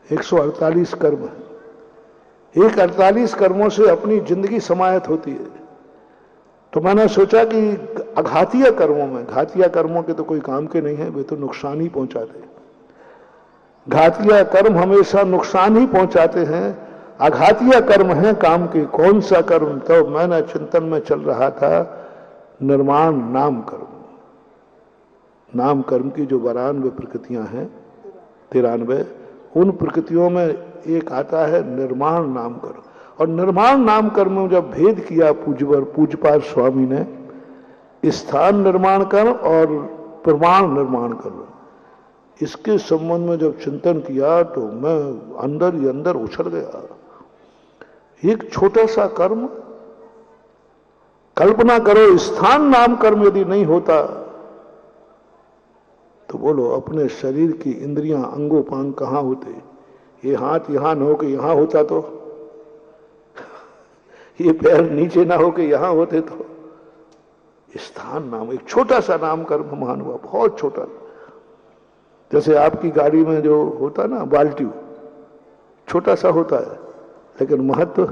[SPEAKER 3] 148 कर्म है, एक 48 कर्मों से अपनी जिंदगी समाहित होती है। तो मैंने सोचा कि अघातीय कर्मों में, घातीय कर्मों के तो कोई काम के नहीं है, वे तो नुकसान ही पहुंचाते हैं। घातीय कर्म हमेशा नुकसान ही पहुंचाते हैं, अघातीय कर्म है काम के। कौन सा कर्म? तो मैंने चिंतन में चल रहा था निर्माण नाम कर्म। नाम कर्म की जो 92 प्रकृतियां हैं, 93, उन प्रकृतियों में एक आता है निर्माण नाम कर्म। और निर्माण नाम कर्म में जब भेद किया पूज्यपाद स्वामी ने, स्थान निर्माण कर्म और प्रमाण निर्माण कर्म, इसके संबंध में जब चिंतन किया तो मैं अंदर ही अंदर उछल गया। एक छोटा सा कर्म, कल्पना करो स्थान नाम कर्म यदि नहीं होता तो बोलो अपने शरीर की इंद्रियां अंगोपांग कहां होते। ये हाथ यहां न होके यहां होता तो, ये पैर नीचे ना होके यहां होते तो। स्थान नाम एक छोटा सा नाम कर्म महान हुआ, बहुत छोटा। जैसे आपकी गाड़ी में जो होता ना बाल्टी, छोटा सा होता है लेकिन महत्व।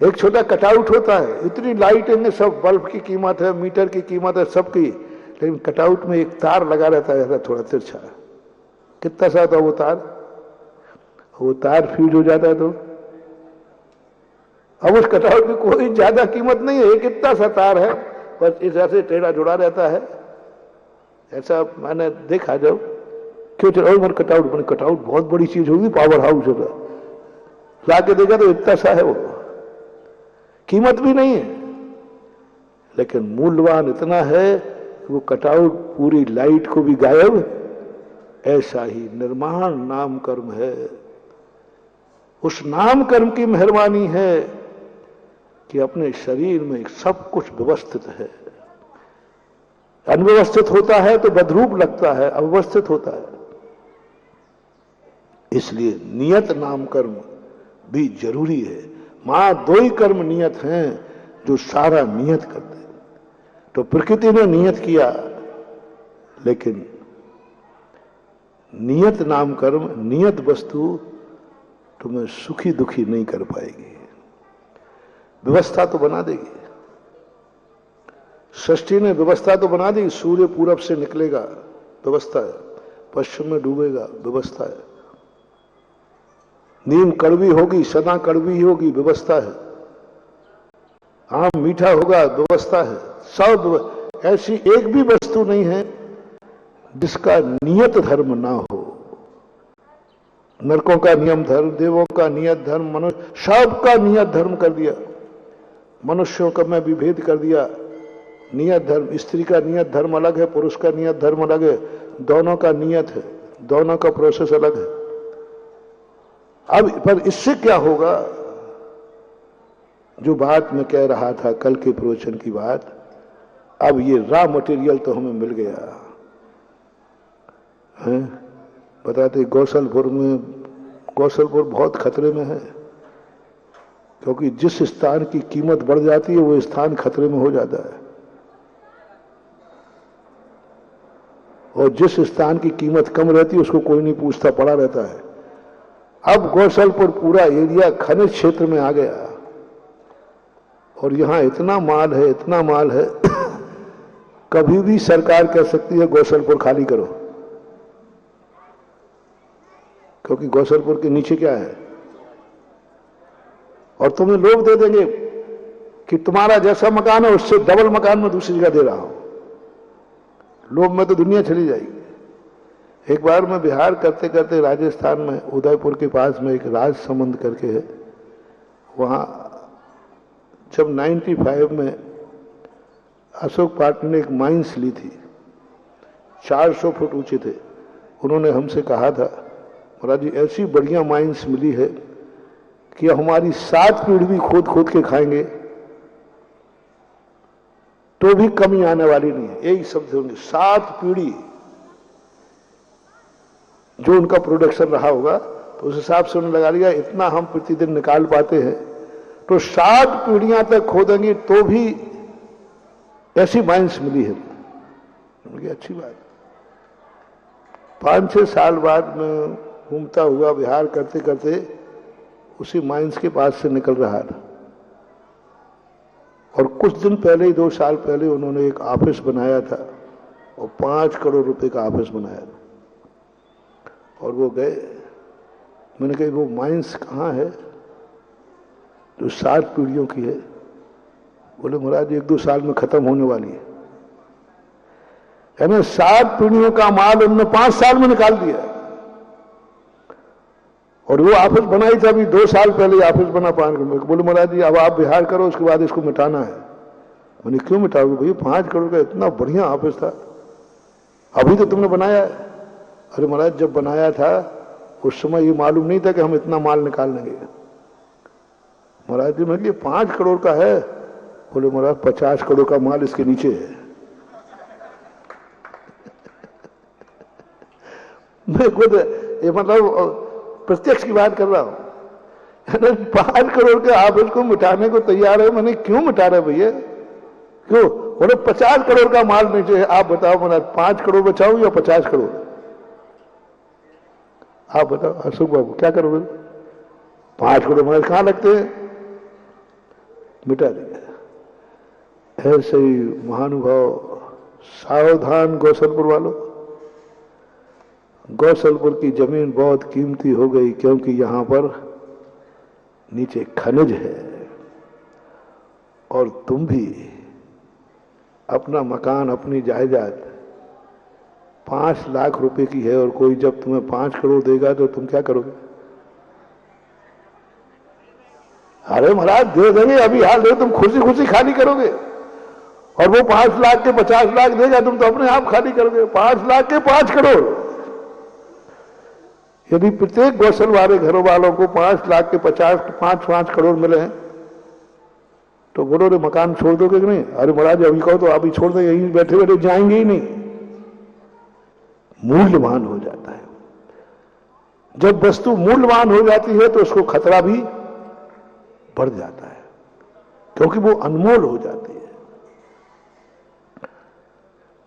[SPEAKER 3] एक छोटा कटआउट होता है, इतनी लाइट है, सब बल्ब की कीमत है, मीटर की कीमत है सबकी, लेकिन कटआउट में एक तार लगा रहता है थोड़ा तिरछा। कितना सा था वो तार फ्यूज हो जाता है तो अब उस कटआउट की कोई ज्यादा कीमत नहीं है, एक इतना सा तार है, बस इस ऐसे टेढ़ा जुड़ा रहता है। ऐसा मैंने देखा जब, क्यों चलो कटआउट बने, कटआउट बहुत बड़ी चीज होगी, पावर हाउस होगा, लाके देखा तो इतना सा है, वो कीमत भी नहीं है, लेकिन मूल्यवान इतना है कि वो कटआउट पूरी लाइट को भी गायब। ऐसा ही निर्माण नाम कर्म है। उस नाम कर्म की मेहरबानी है कि अपने शरीर में सब कुछ व्यवस्थित है। अनव्यवस्थित होता है तो बदरूप लगता है, अव्यवस्थित होता है। इसलिए नियत नाम कर्म भी जरूरी है। मां दो ही कर्म नियत हैं जो सारा नियत करते हैं। तो प्रकृति ने नियत किया, लेकिन नियत नाम कर्म, नियत वस्तु तुम्हें सुखी दुखी नहीं कर पाएगी। व्यवस्था तो बना देगी, सृष्टि ने व्यवस्था तो बना दी। सूर्य पूरब से निकलेगा, व्यवस्था है, पश्चिम में डूबेगा, व्यवस्था है। नीम कड़वी होगी, सदा कड़वी ही होगी, व्यवस्था है। आम मीठा होगा, व्यवस्था है। सब ऐसी एक भी वस्तु नहीं है जिसका नियत धर्म ना हो। नरकों का नियम धर्म, देवों का नियत धर्म, मनुष्य सबका नियत धर्म कर दिया। मनुष्यों का में विभेद कर दिया। नियत धर्म, स्त्री का नियत धर्म अलग है, पुरुष का नियत धर्म अलग है, दोनों का नियत है, दोनों का प्रोसेस अलग है। अब पर इससे क्या होगा? जो बात मैं कह रहा था कल के प्रवचन की बात, अब ये रॉ मटेरियल तो हमें मिल गया है। बताते गौसलपुर बहुत खतरे में है, क्योंकि जिस स्थान की कीमत बढ़ जाती है वो स्थान खतरे में हो जाता है, और जिस स्थान की कीमत कम रहती है उसको कोई नहीं पूछता, पड़ा रहता है। अब गौसलपुर पूरा एरिया खनिज क्षेत्र में आ गया, और यहां इतना माल है, इतना माल है कभी भी सरकार कह सकती है गौसलपुर खाली करो, क्योंकि गौसलपुर के नीचे क्या है, और तुम्हें लोग दे देंगे कि तुम्हारा जैसा मकान है उससे डबल मकान में दूसरी जगह दे रहा हूं। लोभ में तो दुनिया चली जाएगी। एक बार मैं बिहार करते करते राजस्थान में उदयपुर के पास में एक राजसमंद करके है, वहां जब 95 में अशोक पाटिल ने एक माइंस ली थी, 400 फुट ऊंचे थे। उन्होंने हमसे कहा था, महाराज जी ऐसी बढ़िया माइंस मिली है कि हमारी 7 पीढ़ी भी खोद खोद के खाएंगे तो भी कमी आने वाली नहीं है। यही शब्द होंगे, 7 पीढ़ी जो उनका प्रोडक्शन रहा होगा, तो उस हिसाब से उन्होंने लगा लिया इतना हम प्रतिदिन निकाल पाते हैं तो 7 पीढ़ियां तक खोदेंगे तो भी ऐसी माइंस मिली है। अच्छी बात। 5-6 साल बाद में घूमता हुआ बिहार करते करते उसी माइंस के पास से निकल रहा था, और कुछ दिन पहले ही 2 साल पहले उन्होंने एक ऑफिस बनाया था और 5 करोड़ रुपए का ऑफिस बनाया था। और वो गए, मैंने कहा वो माइंस कहाँ है जो 7 पीढ़ियों की है? बोले महाराज 1-2 साल में खत्म होने वाली है। यानी 7 पीढ़ियों का माल उन्होंने 5 साल में निकाल दिया। और वो ऑफिस बनाई थी अभी 2 साल पहले ऑफिस बना 5 करोड़। बोले महाराज जी अब आप बिहार करो, उसके बाद इसको मिटाना है। मैंने क्यों मिटाओगे भैया, 5 करोड़ का इतना बढ़िया ऑफिस था, अभी तो तुमने बनाया है। अरे महाराज जब बनाया था उस समय ये मालूम नहीं था कि हम इतना माल निकाल लेंगे। महाराज जी मेरे लिए 5 करोड़ का है। बोले महाराज 50 करोड़ का माल इसके नीचे है। मैं खुद ये मतलब प्रत्यक्ष की बात कर रहा हूं। 5 करोड़ के ऑफिस को मिटाने को तैयार है। मैंने क्यों मिटा रहे भैया, क्यों? बोले 50 करोड़ का माल नीचे है। आप बताओ महाराज 5 करोड़ बचाओ या 50 करोड़? आप बताओ अशोक बाबू क्या करोगे? 5 करोड़ महाराज कहां लगते हैं, मिटा देंगे। ऐसे ही महानुभाव, सावधान गौसलपुर वालों। गौसलपुर की जमीन बहुत कीमती हो गई क्योंकि यहां पर नीचे खनिज है, और तुम भी अपना मकान, अपनी जायदाद 5 लाख रुपए की है, और कोई जब तुम्हें 5 करोड़ देगा तो तुम क्या करोगे? अरे महाराज दे देंगे, अभी हाल दे, तुम खुशी खुशी खाली करोगे, और वो 5 लाख के 50 लाख देगा, तुम तो अपने आप खाली करोगे। 5 लाख के 5 करोड़। यदि प्रत्येक गौसल वाले घरों वालों को 5 लाख के 5 करोड़ मिले हैं तो बोलो रे मकान छोड़ दोगे कि नहीं? अरे महाराज अभी कहो तो अभी छोड़ दो, यहीं बैठे बैठे जाएंगे ही नहीं। मूल्यवान हो जाता है। जब वस्तु मूल्यवान हो जाती है तो उसको खतरा भी बढ़ जाता है, क्योंकि वो अनमोल हो जाती है।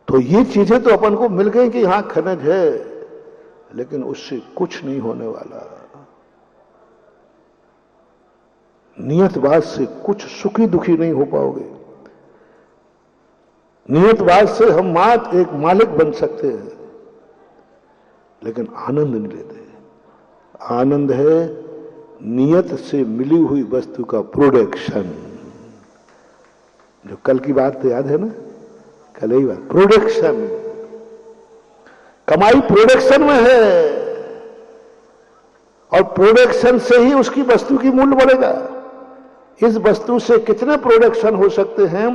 [SPEAKER 3] तो ये चीजें तो अपन को मिल गई कि यहां खनिज है, लेकिन उससे कुछ नहीं होने वाला। नियतवाद से कुछ सुखी दुखी नहीं हो पाओगे। नियतवाद से हम मात्र एक मालिक बन सकते हैं, लेकिन आनंद नहीं लेते। आनंद है नियत से मिली हुई वस्तु का प्रोडक्शन। जो कल की बात तो याद है ना, कल ही बात, प्रोडक्शन। कमाई प्रोडक्शन में है, और प्रोडक्शन से ही उसकी वस्तु की मूल्य बढ़ेगा। इस वस्तु से कितने प्रोडक्शन हो सकते हैं,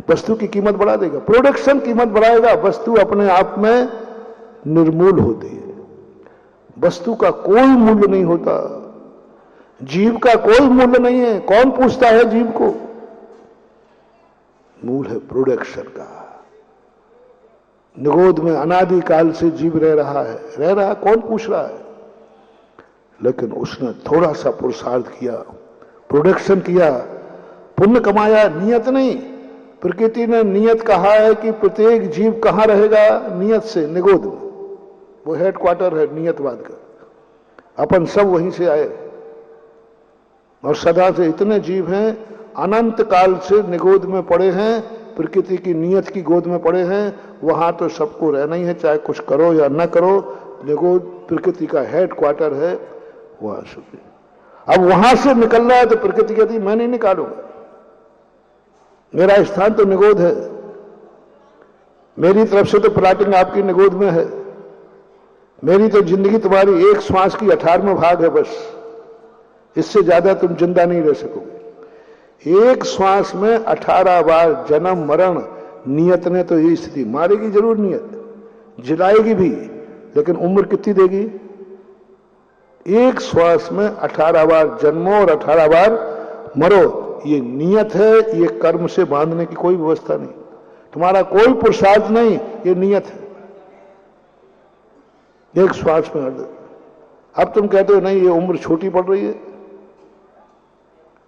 [SPEAKER 3] वस्तु की कीमत बढ़ा देगा। प्रोडक्शन कीमत बढ़ाएगा, वस्तु अपने आप में निर्मूल होती है। वस्तु का कोई मूल्य नहीं होता, जीव का कोई मूल्य नहीं है। कौन पूछता है जीव को? मूल है प्रोडक्शन का। निगोद में अनादि काल से जीव रह रहा, कौन पूछ रहा है? लेकिन उसने थोड़ा सा पुरुषार्थ किया, प्रोडक्शन किया, पुण्य कमाया। नियत नहीं, प्रकृति ने नियत कहा है कि प्रत्येक जीव कहां रहेगा? नियत से, निगोद में। वो हेडक्वार्टर है नियतवाद का। अपन सब वहीं से आए, और सदा से इतने जीव हैं, अनंत काल से निगोद में पड़े हैं। प्रकृति की नियत की गोद में पड़े हैं, वहां तो सबको रहना ही है, चाहे कुछ करो या न करो। निगोद प्रकृति का हेड क्वार्टर है, वहां सुखी। अब वहां से निकल रहा है तो प्रकृति कहती मैं नहीं निकालूंगा, मेरा स्थान तो निगोद है, मेरी तरफ से तो प्लाटिंग आपकी निगोद में है, मेरी तो जिंदगी तुम्हारी एक श्वास की 18वां भाग है, बस इससे ज्यादा तुम जिंदा नहीं रह सकोगे। एक श्वास में 18 बार जन्म मरण, नियत ने तो ये स्थिति, मारेगी जरूर नियत, जिलाएगी भी, लेकिन उम्र कितनी देगी? एक श्वास में 18 बार जन्मो और 18 बार मरो, ये नियत है, ये कर्म से बांधने की कोई व्यवस्था नहीं, तुम्हारा कोई पुरुषार्थ नहीं, ये नियत है। एक श्वास में हर। अब तुम कहते हो नहीं ये उम्र छोटी पड़ रही है,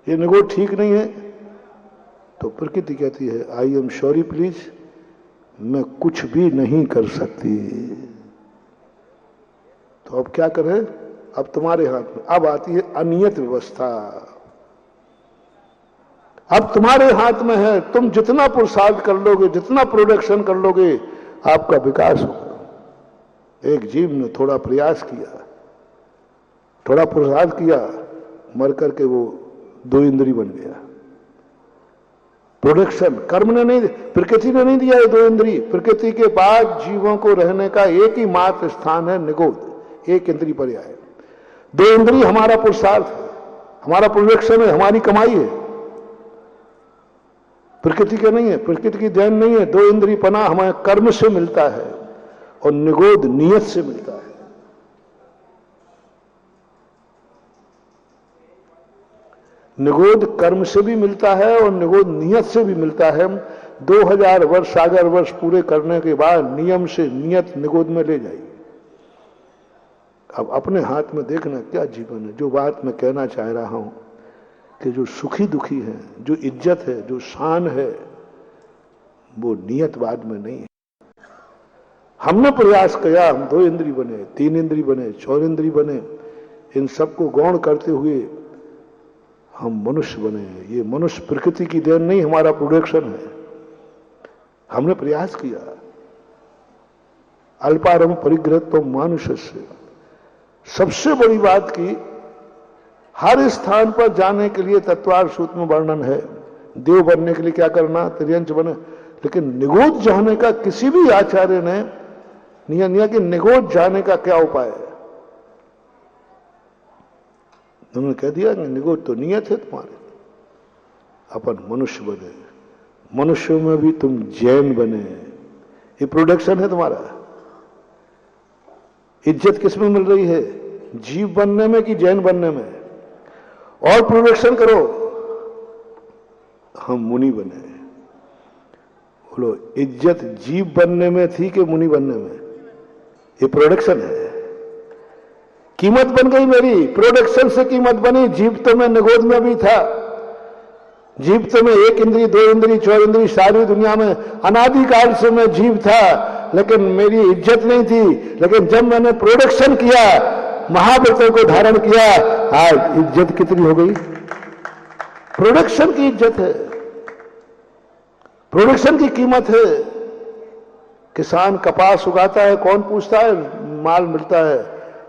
[SPEAKER 3] ये निगोद ठीक नहीं है, तो प्रकृति कहती है आई एम सॉरी प्लीज, मैं कुछ भी नहीं कर सकती। तो अब क्या करें? अब तुम्हारे हाथ में। अब आती है अनियत व्यवस्था। अब तुम्हारे हाथ में है, तुम जितना पुरुषार्थ कर लोगे, जितना प्रोडक्शन कर लोगे, आपका विकास होगा। एक जीव ने थोड़ा प्रयास किया, थोड़ा पुरुषार्थ किया, मर करके वो 2 इंद्री बन गया। प्रोडक्शन कर्म ने नहीं, प्रकृति ने नहीं दिया ये 2 इंद्री। प्रकृति के बाद जीवों को रहने का एक ही मात्र स्थान है निगोद, 1 इंद्री पर आए। 2 इंद्री हमारा पुरुषार्थ है, हमारा प्रोडक्शन है, हमारी कमाई है, प्रकृति के नहीं है, प्रकृति की देन नहीं है। 2 इंद्री पना हमें कर्म से मिलता है और निगोद नियत से मिलता है। निगोद कर्म से भी मिलता है और निगोद नियत से भी मिलता है। 2000 वर्ष सागर वर्ष पूरे करने के बाद नियम से नियत निगोद में ले जाइए। अब अपने हाथ में देखना क्या जीवन है। जो बात मैं कहना चाह रहा हूं कि जो सुखी दुखी है, जो इज्जत है, जो शान है, वो नियतवाद में नहीं है। हमने प्रयास किया, हम 2 इंद्री बने, 3 इंद्री बने, 4 इंद्री बने, इन सबको गौण करते हुए हम मनुष्य बने। ये मनुष्य प्रकृति की देन नहीं, हमारा प्रोडक्शन है। हमने प्रयास किया। अल्पारम परिग्रहत्व मानुषस्य। सबसे बड़ी बात की, हर स्थान पर जाने के लिए तत्वार सूत्र में वर्णन है। देव बनने के लिए क्या करना, त्रियंच बने, लेकिन निगोद जाने का किसी भी आचार्य ने नियम दिया कि निगोद जाने का क्या उपाय है। उन्होंने कह दिया कि निगोद तो नियत है तुम्हारे, अपन मनुष्य बने, मनुष्यों में भी तुम जैन बने, ये प्रोडक्शन है तुम्हारा। इज्जत किस में मिल रही है? जीव बनने में कि जैन बनने में? और प्रोडक्शन करो। हम मुनि बने। बोलो इज्जत जीव बनने में थी कि मुनि बनने में? ये प्रोडक्शन है। कीमत बन गई मेरी, प्रोडक्शन से कीमत बनी। जीव तो मैं निगोद में भी था, जीव तो मैं 1 इंद्री 2 इंद्री 4 इंद्री सारी दुनिया में अनादिकाल से मैं जीव था, लेकिन मेरी इज्जत नहीं थी। लेकिन जब मैंने प्रोडक्शन किया, महाव्रतों को धारण किया, आज इज्जत कितनी हो गई। प्रोडक्शन की इज्जत है, प्रोडक्शन की कीमत है। किसान कपास उगाता है, कौन पूछता है, माल मिलता है,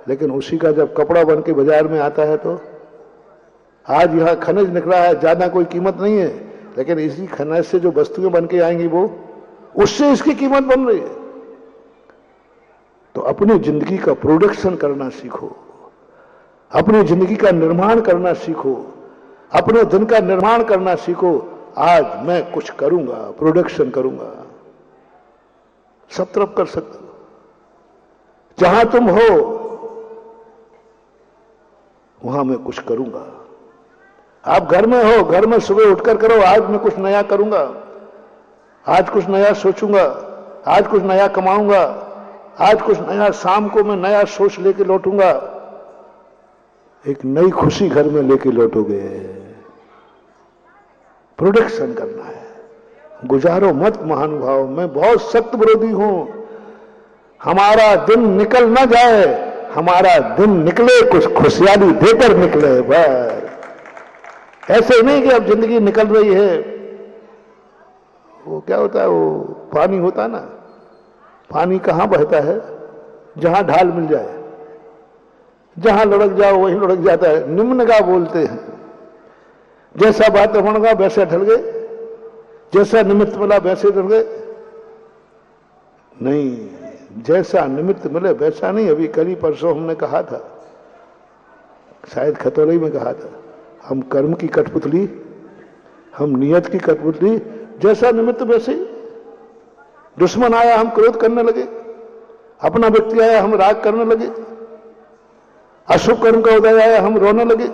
[SPEAKER 3] लेकिन उसी का जब कपड़ा बन के बाजार में आता है तो आज यहां खनिज निकला है, ज्यादा कोई कीमत नहीं है, लेकिन इसी खनिज से जो वस्तुएं बन के आएंगी वो, उससे इसकी कीमत बन रही है। तो अपनी जिंदगी का प्रोडक्शन करना सीखो, अपनी जिंदगी का निर्माण करना सीखो, अपने दिन का निर्माण करना सीखो। आज मैं कुछ करूंगा, प्रोडक्शन करूंगा। सब तरफ कर सकते हो। जहां तुम हो वहां मैं कुछ करूंगा। आप घर में हो, घर में सुबह उठकर करो, आज मैं कुछ नया करूंगा, आज कुछ नया सोचूंगा, आज कुछ नया कमाऊंगा, आज कुछ नया, शाम को मैं नया सोच लेके लौटूंगा। एक नई खुशी घर में लेके लौटोगे। प्रोडक्शन करना है। गुजारो मत महानुभाव। मैं बहुत सख्त विरोधी हूं। हमारा दिन निकल ना जाए, हमारा दिन निकले कुछ खुशहाली देकर निकले बस। ऐसे नहीं कि अब जिंदगी निकल रही है, वो क्या होता है, वो पानी होता है ना, पानी कहाँ बहता है, जहां ढाल मिल जाए, जहां लुढ़क जाओ वहीं लुढ़क जाता है। निम्नगा बोलते हैं, जैसा वातावरण का वैसे ढल गए, जैसा निमित्त मिला वैसे ढल गए। नहीं, जैसा निमित्त मिले वैसा नहीं। अभी कल ही परसों हमने कहा था, शायद खतौली में कहा था, हम कर्म की कठपुतली, हम नियत की कठपुतली, जैसा निमित्त वैसे ही। दुश्मन आया हम क्रोध करने लगे, अपना व्यक्ति आया हम राग करने लगे, अशुभ कर्म का उदय आया हम रोने लगे,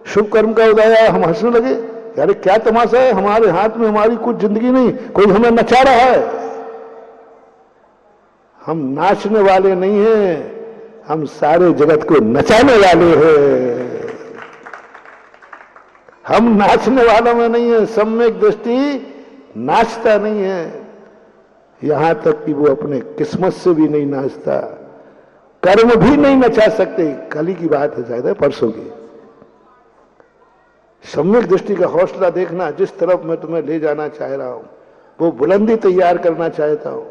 [SPEAKER 3] शुभ कर्म का उदय आया हम हंसने लगे। यार क्या तमाशा है, हमारे हाथ में हमारी कुछ जिंदगी नहीं, कोई हमें नचा रहा है। हम नाचने वाले नहीं हैं, हम सारे जगत को नचाने वाले हैं। हम नाचने वालों में नहीं है। सम्यक दृष्टि नाचता नहीं है, यहां तक कि वो अपने किस्मत से भी नहीं नाचता, कर्म भी नहीं नचा सकते। कल ही की बात है, शायद है परसों की। सम्यक दृष्टि का हौसला देखना, जिस तरफ मैं तुम्हें ले जाना चाह रहा हूं, वो बुलंदी तैयार करना चाहता हूं।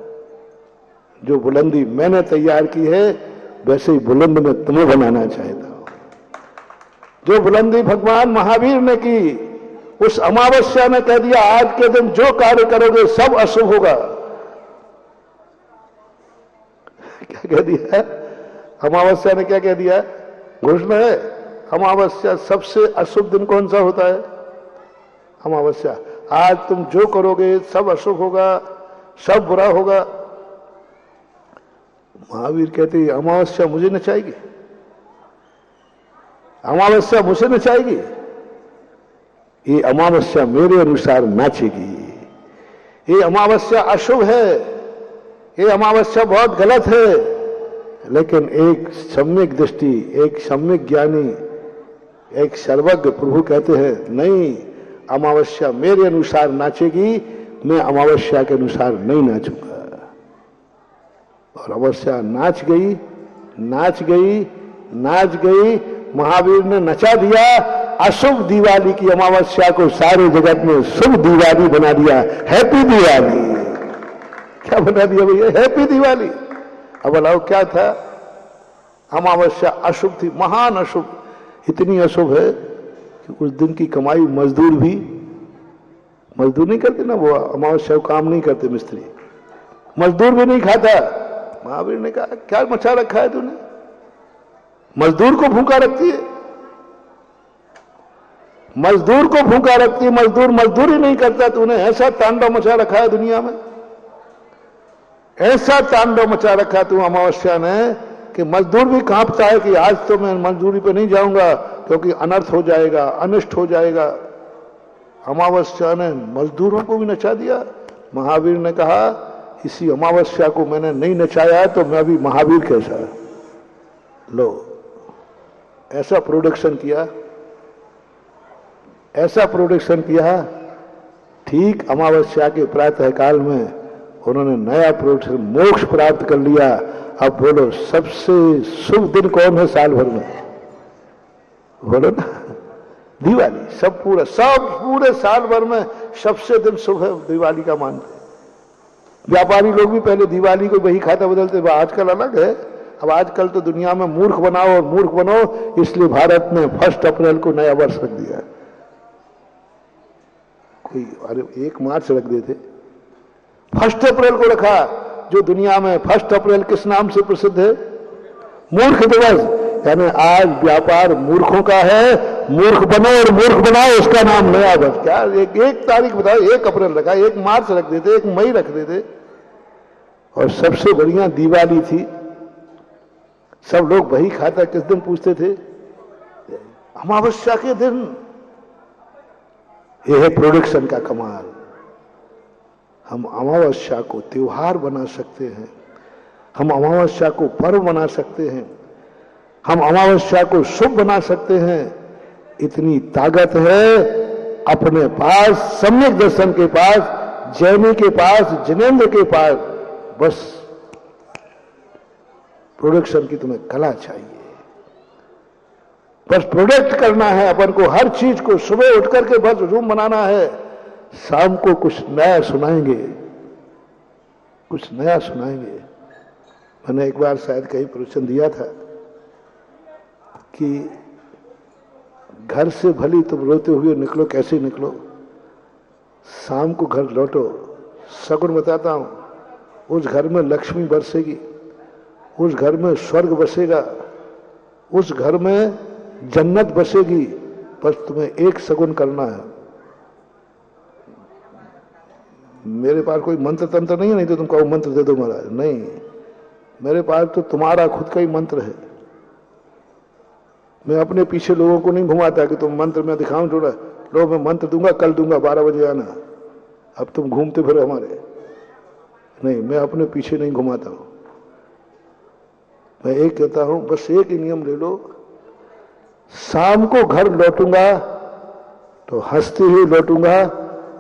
[SPEAKER 3] जो बुलंदी मैंने तैयार की है, वैसे ही बुलंद में तुम्हें बनाना चाहता हूं। जो बुलंदी भगवान महावीर ने की, उस अमावस्या ने कह दिया आज के दिन जो कार्य करोगे सब अशुभ होगा। क्या कह दिया? अमावस्या ने क्या कह दिया? घोषणा है, अमावस्या सबसे अशुभ दिन कौन सा होता है? अमावस्या। आज तुम जो करोगे सब अशुभ होगा, सब बुरा होगा। महावीर कहते हैं अमावस्या मुझे नचाएगी, अमावस्या मुझे नचाएगी, ये अमावस्या मेरे अनुसार नाचेगी। ये अमावस्या अशुभ है, ये अमावस्या बहुत गलत है। लेकिन एक सम्यक दृष्टि, एक सम्यक ज्ञानी, एक सर्वज्ञ प्रभु कहते हैं नहीं, अमावस्या मेरे अनुसार नाचेगी, मैं अमावस्या के अनुसार नहीं नाचूंगा। और अमावस्या नाच गई, नाच गई, नाच गई। महावीर ने नचा दिया। अशुभ दिवाली की अमावस्या को सारे जगत में शुभ दिवाली बना दिया। हैप्पी दिवाली। क्या बना दिया भैया? हैप्पी दिवाली। अब बताओ क्या था? अमावस्या अशुभ थी, महान अशुभ। इतनी अशुभ है कि उस दिन की कमाई मजदूर नहीं करते ना, वो अमावस्या को काम नहीं करते मिस्त्री, मजदूर भी नहीं खाता। महावीर ने कहा क्या मचा रखा है तूने? मजदूर को भूखा रखती है, मजदूर को भूखा रखती है। मजदूर मजदूरी नहीं करता, तूने ऐसा तांडव मचा रखा है दुनिया में, ऐसा तांडव मचा रखा तू अमावस्या ने कि मजदूर भी कांपता है कि आज तो मैं मजदूरी पे नहीं जाऊंगा क्योंकि अनर्थ हो जाएगा, अनिष्ट हो जाएगा। अमावस्या ने मजदूरों को भी नचा दिया। महावीर ने कहा इसी अमावस्या को मैंने नहीं नचाया तो मैं अभी महावीर कैसा? लो, ऐसा प्रोडक्शन किया, ऐसा प्रोडक्शन किया। ठीक अमावस्या के प्रातः काल में उन्होंने नया प्रोडक्शन, मोक्ष प्राप्त कर लिया। अब बोलो सबसे शुभ दिन कौन है साल भर में? बोलो ना, दिवाली। सब पूरे साल भर में सबसे दिन शुभ है, दिवाली का मानते। व्यापारी लोग भी पहले दिवाली को वही खाता बदलते, आजकल अलग है। अब आजकल तो दुनिया में मूर्ख बनाओ और मूर्ख बनो, इसलिए भारत ने 1 अप्रैल को नया वर्ष रख दिया। कोई अरे 1 मार्च रख देते, 1 अप्रैल को रखा। जो दुनिया में 1 अप्रैल किस नाम से प्रसिद्ध है? मूर्ख दिवस। यानी आज व्यापार मूर्खों का है, मूर्ख बनो और मूर्ख बनाओ, उसका नाम नया वर्ष। क्या एक तारीख बताओ, 1 अप्रैल रखा, 1 मार्च रख देते, 1 मई रख देते। और सबसे बढ़िया दिवाली थी, सब लोग वही खाता किस दिन पूछते थे? अमावस्या के दिन। यह है प्रोडक्शन का कमाल। हम अमावस्या को त्योहार बना सकते हैं, हम अमावस्या को पर्व बना सकते हैं, हम अमावस्या को शुभ बना सकते हैं। इतनी ताकत है अपने पास, सम्यक दर्शन के पास, जैनी के पास, जिनेंद्र के पास। बस प्रोडक्शन की तुम्हें कला चाहिए, बस प्रोडक्ट करना है अपन को। हर चीज को सुबह उठ करके बस रूम बनाना है, शाम को कुछ नया सुनाएंगे, कुछ नया सुनाएंगे। मैंने एक बार शायद कहीं प्रवचन दिया था कि घर से भली तुम रोते हुए निकलो, कैसे निकलो, शाम को घर लौटो, सगुन बताता हूं, उस घर में लक्ष्मी बरसेगी, उस घर में स्वर्ग बसेगा, उस घर में जन्नत बसेगी। बस तुम्हें एक सगुन करना है। मेरे पास कोई मंत्र तंत्र नहीं है, नहीं तो तुम कहो मंत्र दे दो महाराज, नहीं, मेरे पास तो तुम्हारा खुद का ही मंत्र है। मैं अपने पीछे लोगों को नहीं घुमाता कि तुम मंत्र में दिखाऊं थोड़ा, लो मैं मंत्र दूंगा, कल दूंगा, 12 बजे आना, अब तुम घूमते फिरो हमारे, नहीं, मैं अपने पीछे नहीं घुमाता हूं। मैं एक कहता हूं, बस एक ही नियम ले लो, शाम को घर लौटूंगा तो हंसते हुए लौटूंगा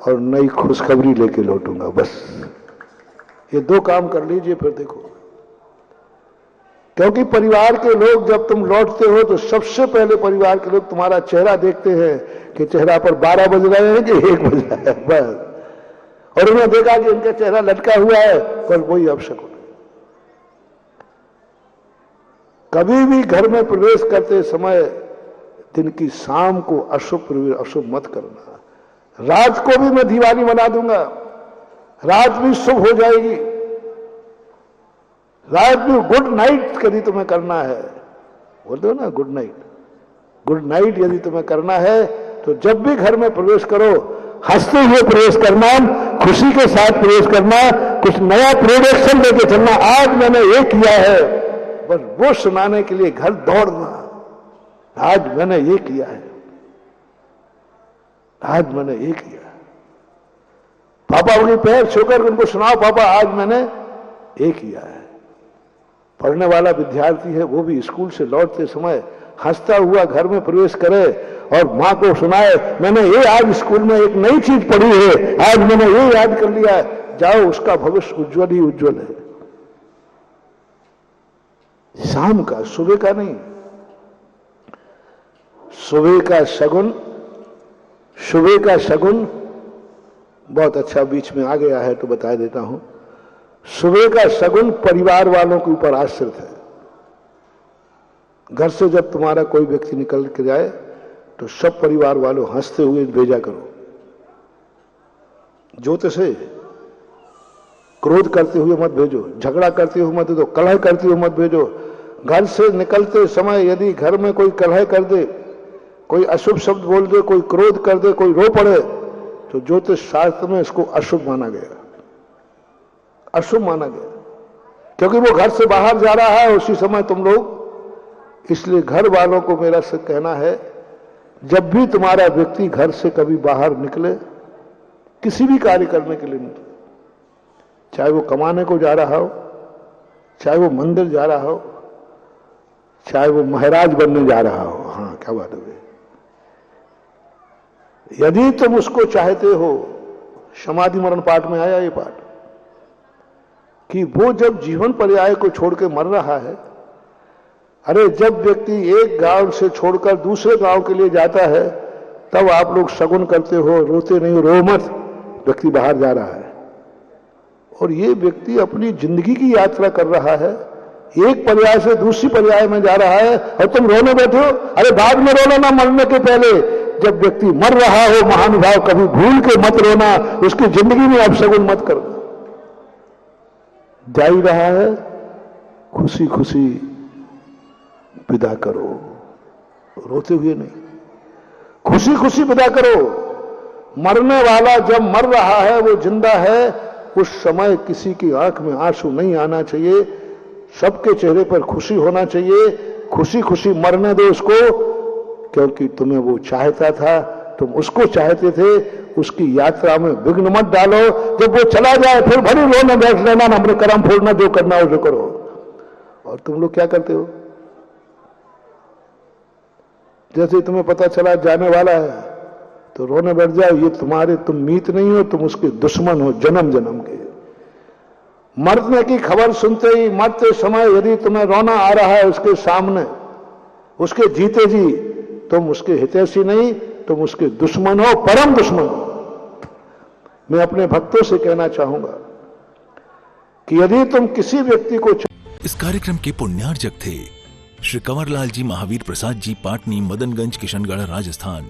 [SPEAKER 3] और नई खुशखबरी लेके लौटूंगा। बस ये 2 काम कर लीजिए, फिर देखो। क्योंकि परिवार के लोग जब तुम लौटते हो तो सबसे पहले परिवार के लोग तुम्हारा चेहरा देखते हैं कि चेहरा पर 12 बज रहे हैं कि 1 बज रहा है, बस। और उन्होंने देखा कि इनका चेहरा लटका हुआ है, पर वही अपशकुन। कभी भी घर में प्रवेश करते समय दिन की शाम को अशुभ मत करना। रात को भी मैं दिवाली मना दूंगा, रात भी शुभ हो जाएगी, रात भी गुड नाइट यदि तुम्हें करना है, बोल दो ना गुड नाइट, गुड नाइट यदि तुम्हें करना है तो जब भी घर में प्रवेश करो हंसते हुए प्रवेश करना, खुशी के साथ प्रवेश करना, कुछ नया प्रोडक्शन लेके चलना। आज मैंने ये किया है, बस वो सुनाने के लिए घर दौड़ना, आज मैंने ये किया है, आज मैंने ये किया। पापा उनके पैर छूकर उनको सुनाओ, पापा आज मैंने ये किया है। पढ़ने वाला विद्यार्थी है, वो भी स्कूल से लौटते समय हंसता हुआ घर में प्रवेश करे और मां को सुनाए, मैंने ये आज स्कूल में एक नई चीज पढ़ी है, आज मैंने ये याद कर लिया है। जाओ, उसका भविष्य उज्जवल ही उज्जवल है। शाम का, सुबह का नहीं। सुबह का शगुन, सुबह का शगुन बहुत अच्छा बीच में आ गया है तो बता देता हूं। सुबह का शगुन परिवार वालों के ऊपर आश्रित है। घर से जब तुम्हारा कोई व्यक्ति निकल के जाए तो सब परिवार वालों हंसते हुए भेजा करो। जोत से क्रोध करते हुए मत भेजो, झगड़ा करते हुए मत भेजो, कलह करते हुए मत भेजो। घर से निकलते समय यदि घर में कोई कलह कर दे, कोई अशुभ शब्द बोल दे, कोई क्रोध कर दे, कोई रो पड़े, तो ज्योतिष शास्त्र में इसको अशुभ माना गया, अशुभ माना गया। क्योंकि वो घर से बाहर जा रहा है उसी समय तुम लोग। इसलिए घर वालों को मेरा से कहना है, जब भी तुम्हारा व्यक्ति घर से कभी बाहर निकले, किसी भी कार्य करने के लिए निकले, चाहे वो कमाने को जा रहा हो, चाहे वो मंदिर जा रहा हो, चाहे वो महाराज बनने जा रहा हो, हाँ क्या बात है, यदि तुम उसको चाहते हो, समाधि मरण पाठ में आया ये पाठ, कि वो जब जीवन पर्याय को छोड़ के मर रहा है, अरे जब व्यक्ति एक गांव से छोड़कर दूसरे गांव के लिए जाता है तब आप लोग शगुन करते हो, रोते नहीं हो, रो मत, व्यक्ति बाहर जा रहा है। और ये व्यक्ति अपनी जिंदगी की यात्रा कर रहा है, एक पर्याय से दूसरी पर्याय में जा रहा है और तुम रोने बैठे हो। अरे बाद में रोना ना, मरने के पहले। जब व्यक्ति मर रहा हो महानुभाव, कभी भूल के मत रोना, उसकी जिंदगी में अपशगुन मत करना। जा ही रहा है, खुशी खुशी विदा करो, रोते हुए नहीं, खुशी खुशी विदा करो। मरने वाला जब मर रहा है, वो जिंदा है, उस समय किसी की आंख में आंसू नहीं आना चाहिए, सबके चेहरे पर खुशी होना चाहिए। खुशी खुशी मरने दो उसको, क्योंकि तुम्हें वो चाहता था, तुम उसको चाहते थे। उसकी यात्रा में विघ्न मत डालो। जब वो चला जाए फिर भले रोने बैठ लेना, अपने कर्म फोड़ना, जो करना हो जो करो। और तुम लोग क्या करते हो, जैसे तुम्हें पता चला जाने वाला है तो रोने बैठ जाओ। ये तुम्हारे, तुम मीत नहीं हो, तुम उसके दुश्मन हो जन्म जन्म के। मरने की खबर सुनते ही, मरते समय यदि तुम्हें रोना आ रहा है उसके सामने, उसके जीते जी, तुम उसके हितैषी नहीं, तुम उसके दुश्मन हो, परम दुश्मन हो। मैं अपने भक्तों से कहना चाहूंगा कि यदि तुम किसी व्यक्ति को
[SPEAKER 1] इस कार्यक्रम के पुण्यार्जक थे श्री कंवरलाल जी महावीर प्रसाद जी, पाटनी, मदनगंज, किशनगढ़, राजस्थान।